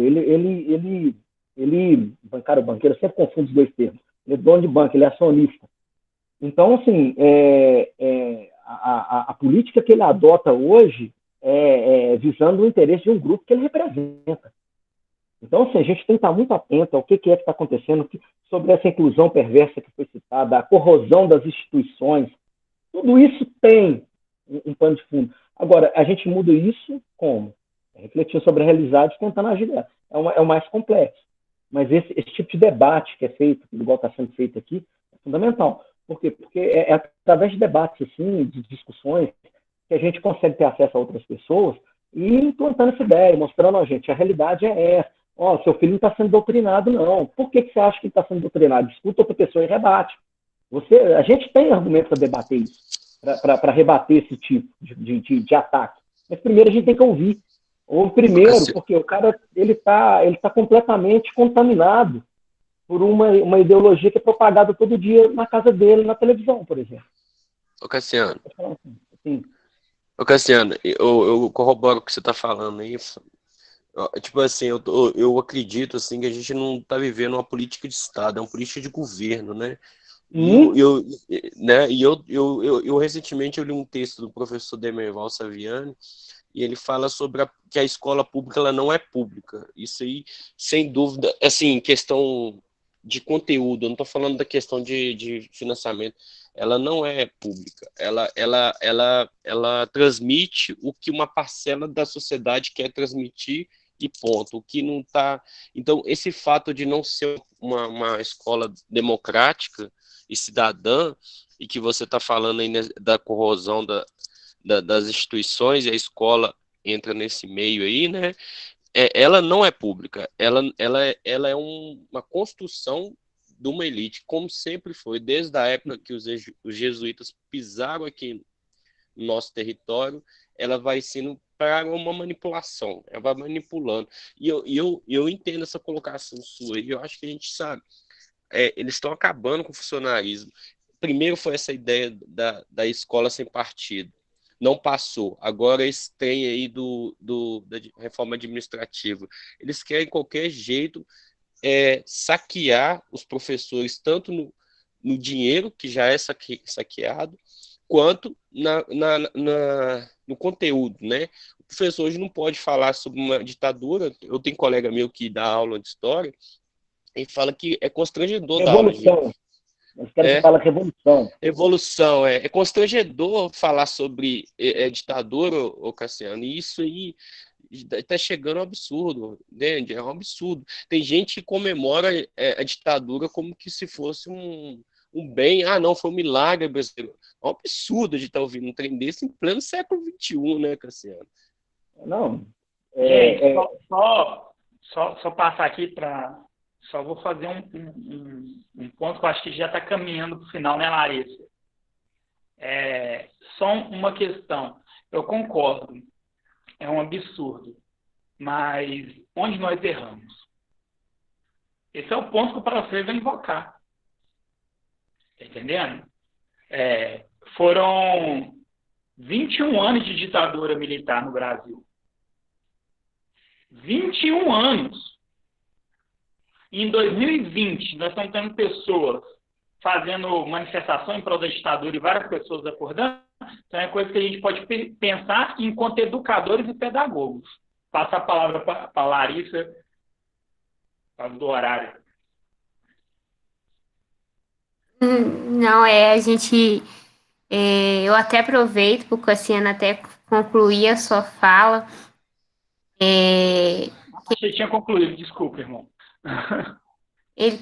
bancário, banqueiro, eu sempre confundo os dois termos. Ele é dono de banco, ele é acionista. Então, assim, a política que ele adota hoje visando o interesse de um grupo que ele representa. Então, assim, a gente tem que estar muito atento ao que está acontecendo sobre essa inclusão perversa que foi citada, a corrosão das instituições. Tudo isso tem um pano de fundo. Agora, a gente muda isso como? Refletindo sobre a realidade, tentando agir. É o mais complexo. Mas esse tipo de debate que é feito, igual está sendo feito aqui, é fundamental. Por quê? Porque é através de debates, assim, de discussões, que a gente consegue ter acesso a outras pessoas e implantando essa ideia, mostrando a gente, a realidade é essa. Seu filho não está sendo doutrinado, não. Por que você acha que ele está sendo doutrinado? Discuta outra pessoa e rebate. A gente tem argumentos para debater isso, para rebater esse tipo de ataque. Mas primeiro a gente tem que ouvir. Ouve primeiro, porque o cara ele tá completamente contaminado por uma ideologia que é propagada todo dia na casa dele, na televisão, por exemplo. Ô Cassiano, Sim. Ô Cassiano, eu corroboro o que você está falando aí. Tipo assim, eu acredito assim, que a gente não está vivendo uma política de Estado, é uma política de governo, né? Eu recentemente eu li um texto do professor Demerval Saviani, e ele fala sobre que a escola pública ela não é pública. Isso aí, sem dúvida, assim, questão de conteúdo, eu não estou falando da questão de financiamento, ela não é pública, ela transmite o que uma parcela da sociedade quer transmitir e ponto, o que não está... Então, esse fato de não ser uma escola democrática e cidadã, e que você está falando aí da corrosão das instituições, e a escola entra nesse meio aí, né? Ela não é pública, ela é uma construção de uma elite, como sempre foi, desde a época que os jesuítas pisaram aqui no nosso território, ela vai sendo para uma manipulação, ela vai manipulando. E eu entendo essa colocação sua, e eu acho que a gente sabe, eles estão acabando com o funcionarismo. Primeiro foi essa ideia da escola sem partido, não passou. Agora eles têm aí da reforma administrativa. Eles querem, de qualquer jeito, saquear os professores, tanto no dinheiro, que já é saqueado, quanto no conteúdo, né? O professor hoje não pode falar sobre uma ditadura. Eu tenho um colega meu que dá aula de história e fala que é constrangedor dar aula de Revolução. Eles querem que fala revolução. evolução. É constrangedor falar sobre ditadura, ô Cassiano, e isso aí está chegando ao absurdo, entende? É um absurdo. Tem gente que comemora a ditadura como que se fosse um bem. Ah, não, foi um milagre brasileiro. É um absurdo de estar ouvindo um trem desse em pleno século XXI, né, Cassiano? Não. Gente, só passar aqui para... Só vou fazer um ponto que eu acho que já está caminhando para o final, né, Larissa? Só uma questão. Eu concordo, é um absurdo, mas onde nós erramos? Esse é o ponto que o Paracelso vai invocar. Está entendendo? Foram 21 anos de ditadura militar no Brasil. 21 anos. Em 2020, nós estamos tendo pessoas fazendo manifestação em prol da ditadura e várias pessoas acordando. Então, é coisa que a gente pode pensar enquanto educadores e pedagogos. Passa a palavra para a Larissa, por causa do horário. Não, a gente... eu até aproveito, porque a Cassiana até concluir a sua fala. Você tinha concluído, desculpa, irmão.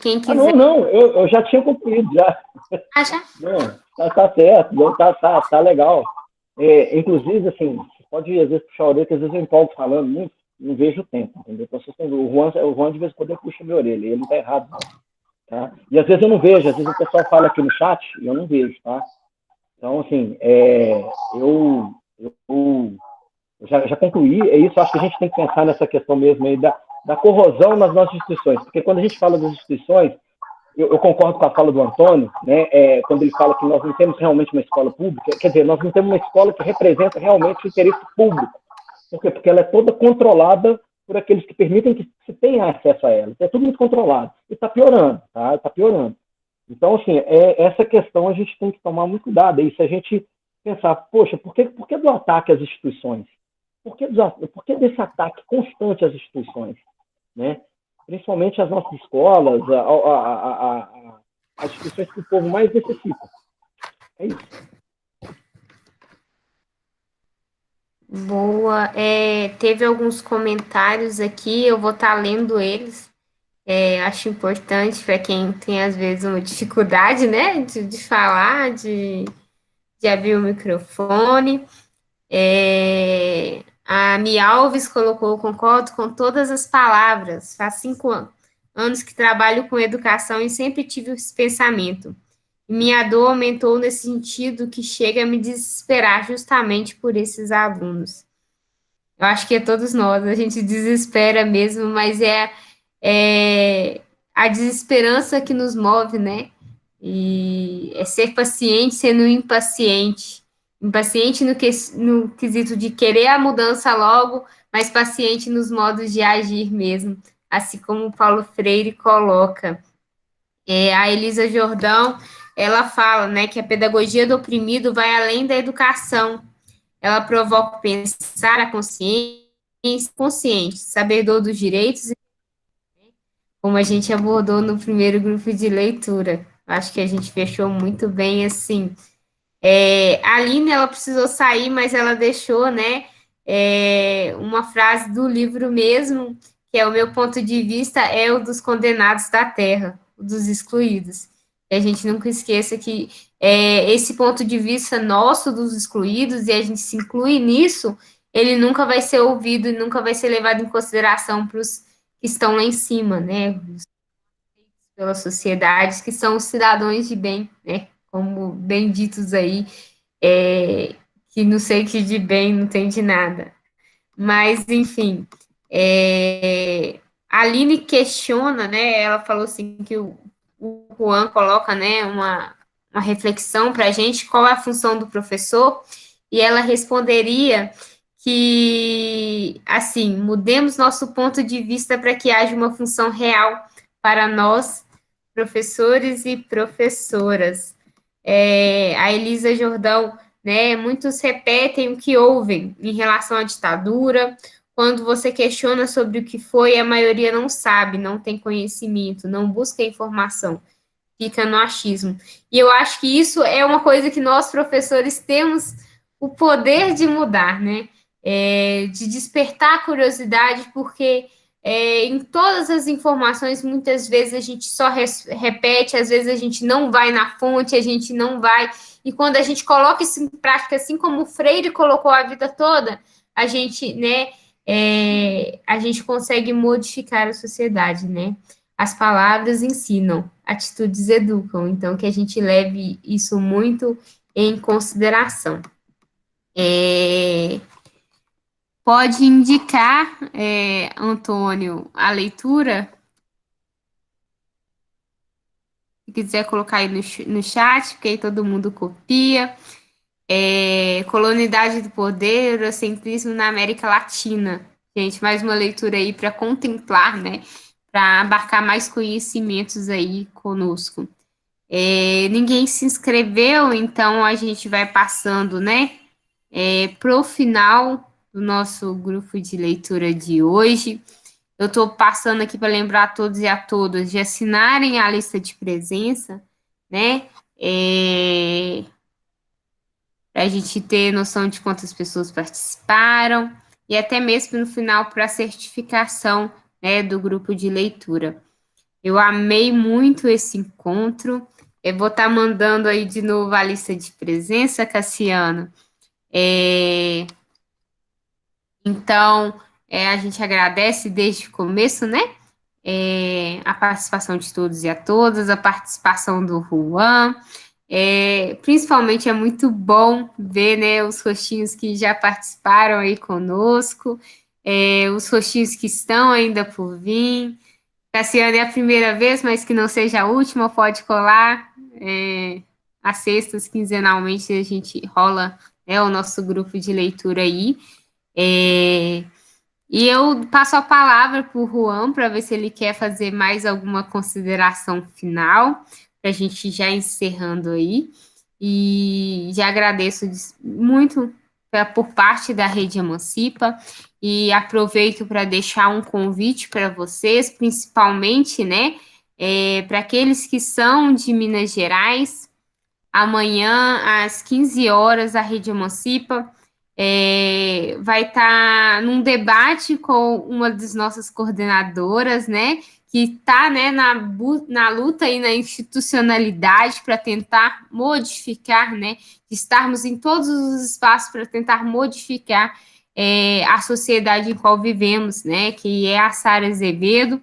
Quem quiser... Não, eu já tinha concluído, já. Ah, já? Não, tá certo, tá legal. Inclusive, assim, você pode, às vezes, puxar a orelha, que às vezes eu empolgo falando muito, não vejo o tempo, entendeu? Então, o Juan, de vez em quando, puxa minha orelha, ele não tá errado, não. Tá? E às vezes eu não vejo, às vezes o pessoal fala aqui no chat e eu não vejo, tá? Então, assim, eu já concluí, isso, acho que a gente tem que pensar nessa questão mesmo aí da corrosão nas nossas instituições, porque quando a gente fala das instituições, eu concordo com a fala do Antônio, né, quando ele fala que nós não temos realmente uma escola pública, quer dizer, nós não temos uma escola que representa realmente o interesse público. Por quê? Porque ela é toda controlada por aqueles que permitem que se tenha acesso a ela. É tudo muito controlado. E está piorando, tá? Está piorando. Então, assim, essa questão a gente tem que tomar muito cuidado. E se a gente pensar, poxa, por que do ataque às instituições? Por que desse ataque constante às instituições? Né? Principalmente as nossas escolas, as instituições que o povo mais necessita. É isso. Boa. Teve alguns comentários aqui, eu vou estar lendo eles. Acho importante para quem tem, às vezes, uma dificuldade, né, de falar, de abrir o microfone. A Mi Alves colocou: concordo com todas as palavras. Faz 5 anos que trabalho com educação e sempre tive esse pensamento. Minha dor aumentou nesse sentido que chega a me desesperar justamente por esses alunos. Eu acho que todos nós, a gente desespera mesmo, mas a desesperança que nos move, né? E ser paciente sendo impaciente. Impaciente no quesito de querer a mudança logo, mas paciente nos modos de agir mesmo, assim como o Paulo Freire coloca. A Elisa Jordão, ela fala, né, que a pedagogia do oprimido vai além da educação. Ela provoca o pensar, a consciência consciente, sabedor dos direitos, como a gente abordou no primeiro grupo de leitura. Acho que a gente fechou muito bem assim. A Aline, ela precisou sair, mas ela deixou, né, uma frase do livro mesmo, que é: o meu ponto de vista é o dos condenados da terra, o dos excluídos. E a gente nunca esqueça que esse ponto de vista nosso dos excluídos, e a gente se inclui nisso, ele nunca vai ser ouvido e nunca vai ser levado em consideração para os que estão lá em cima, né, pela sociedade, que são os cidadãos de bem, né, como benditos aí, que não sei que de bem não tem de nada. Mas, enfim, a Aline questiona, né? Ela falou assim que o Juan coloca, né, uma reflexão para a gente, qual é a função do professor, e ela responderia que, assim, mudemos nosso ponto de vista para que haja uma função real para nós, professores e professoras. A Elisa Jordão, né, muitos repetem o que ouvem em relação à ditadura. Quando você questiona sobre o que foi, a maioria não sabe, não tem conhecimento, não busca informação, fica no achismo. E eu acho que isso é uma coisa que nós, professores, temos o poder de mudar, né? De despertar a curiosidade, porque em todas as informações, muitas vezes a gente só repete, às vezes a gente não vai na fonte, a gente não vai. E quando a gente coloca isso em prática, assim como o Freire colocou a vida toda, a gente, né, a gente consegue modificar a sociedade, né? As palavras ensinam, atitudes educam, então que a gente leve isso muito em consideração. Pode indicar, Antônio, a leitura? Se quiser colocar aí no chat, porque aí todo mundo copia. Colonialidade do Poder, Eurocentrismo na América Latina. Gente, mais uma leitura aí para contemplar, né? Para abarcar mais conhecimentos aí conosco. Ninguém se inscreveu, então a gente vai passando, né? Pro final do nosso grupo de leitura de hoje. Eu estou passando aqui para lembrar a todos e a todas de assinarem a lista de presença, né? Para a gente ter noção de quantas pessoas participaram, e até mesmo no final para a certificação, né, do grupo de leitura. Eu amei muito esse encontro. Eu vou estar mandando aí de novo a lista de presença, Cassiano. Então, a gente agradece desde o começo, né? A participação de todos e a todas, a participação do Juan. Principalmente é muito bom ver, né, os rostinhos que já participaram aí conosco, os rostinhos que estão ainda por vir. Cassiane é a primeira vez, mas que não seja a última, pode colar. Às sextas, quinzenalmente, a gente rola, né, o nosso grupo de leitura aí. E eu passo a palavra para o Juan para ver se ele quer fazer mais alguma consideração final, para a gente já encerrando aí. E já agradeço muito por parte da Rede Emancipa e aproveito para deixar um convite para vocês, principalmente, né, para aqueles que são de Minas Gerais. Amanhã, às 15 horas, a Rede Emancipa vai estar num debate com uma das nossas coordenadoras, né, que está, né, na luta e na institucionalidade para tentar modificar, né, estarmos em todos os espaços para tentar modificar a sociedade em qual vivemos, né, que é a Sara Azevedo,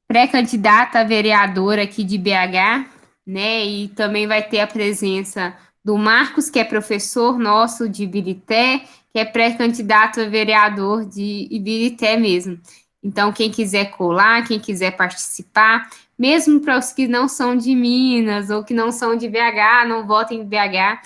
pré-candidata a vereadora aqui de BH, né, e também vai ter a presença do Marcos, que é professor nosso de Ibirité, que é pré-candidato a vereador de Ibirité mesmo. Então, quem quiser colar, quem quiser participar, mesmo para os que não são de Minas ou que não são de BH, não votem em BH,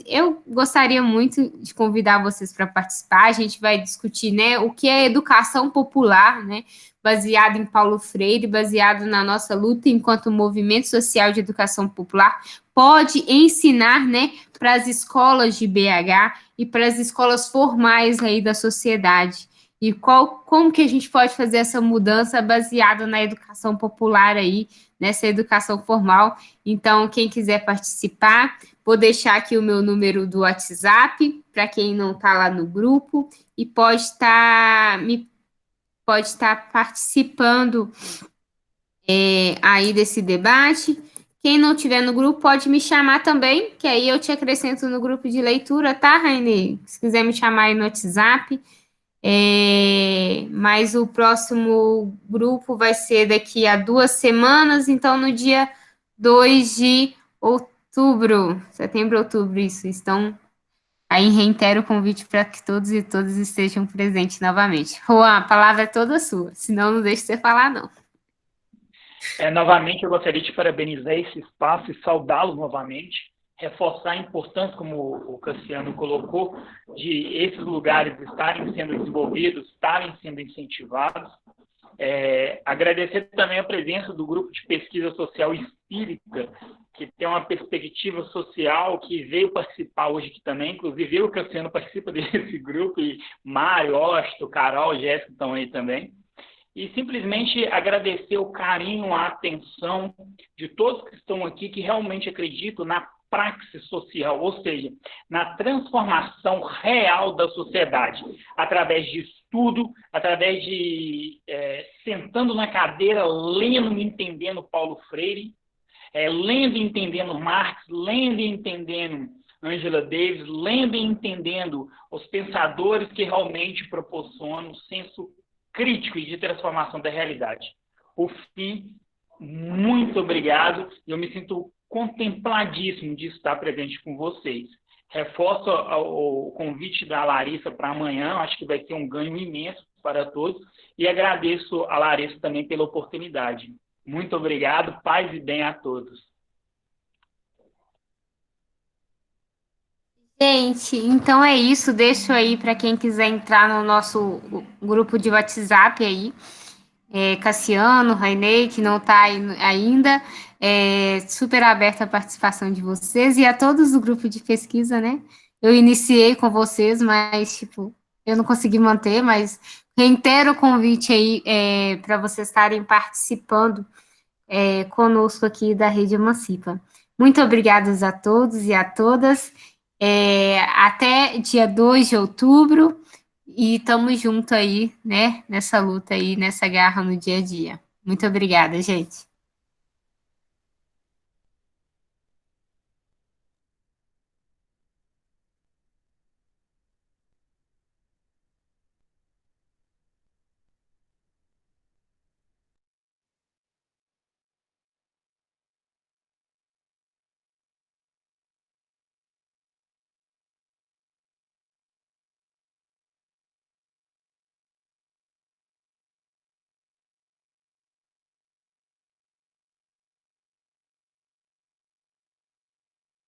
eu gostaria muito de convidar vocês para participar. A gente vai discutir, né, o que é educação popular, né, baseado em Paulo Freire, baseado na nossa luta enquanto movimento social de educação popular, pode ensinar, né, para as escolas de BH e para as escolas formais aí da sociedade. E como que a gente pode fazer essa mudança baseada na educação popular aí, nessa educação formal. Então, quem quiser participar, vou deixar aqui o meu número do WhatsApp, para quem não está lá no grupo, e pode estar participando aí desse debate. Quem não tiver no grupo pode me chamar também, que aí eu te acrescento no grupo de leitura, tá, Raine? Se quiser me chamar aí no WhatsApp. Mas o próximo grupo vai ser daqui a 2 semanas, então no dia 2 de outubro. setembro, outubro, isso. Estão aí, reitero o convite para que todos e todas estejam presentes novamente. Juan, a palavra é toda sua, senão não deixe você falar, não. Novamente, eu gostaria de parabenizar esse espaço e saudá-lo novamente, reforçar a importância, como o Cassiano colocou, de esses lugares estarem sendo desenvolvidos, estarem sendo incentivados. Agradecer também a presença do Grupo de Pesquisa Social Espírita, que tem uma perspectiva social, que veio participar hoje aqui também, inclusive eu e o Cassiano participa desse grupo, e Mário, Osto, Carol, Jéssica estão aí também. E simplesmente agradecer o carinho, a atenção de todos que estão aqui, que realmente acreditam na praxis social, ou seja, na transformação real da sociedade, através de estudo, através de sentando na cadeira, lendo e entendendo Paulo Freire, lendo e entendendo Marx, lendo e entendendo Angela Davis, lendo e entendendo os pensadores que realmente proporcionam o senso crítico e de transformação da realidade. Por fim, muito obrigado. Eu me sinto contempladíssimo de estar presente com vocês. Reforço o convite da Larissa para amanhã, acho que vai ser um ganho imenso para todos, e agradeço a Larissa também pela oportunidade. Muito obrigado, paz e bem a todos. Gente, então é isso. Deixo aí para quem quiser entrar no nosso grupo de WhatsApp aí. Cassiano, Rainei, que não está ainda. Super aberta a participação de vocês e a todos do grupo de pesquisa, né? Eu iniciei com vocês, mas, eu não consegui manter, mas reitero o convite aí para vocês estarem participando conosco aqui da Rede Emancipa. Muito obrigados a todos e a todas. Até dia 2 de outubro, e estamos juntos aí, né, nessa luta aí, nessa garra no dia a dia. Muito obrigada, gente.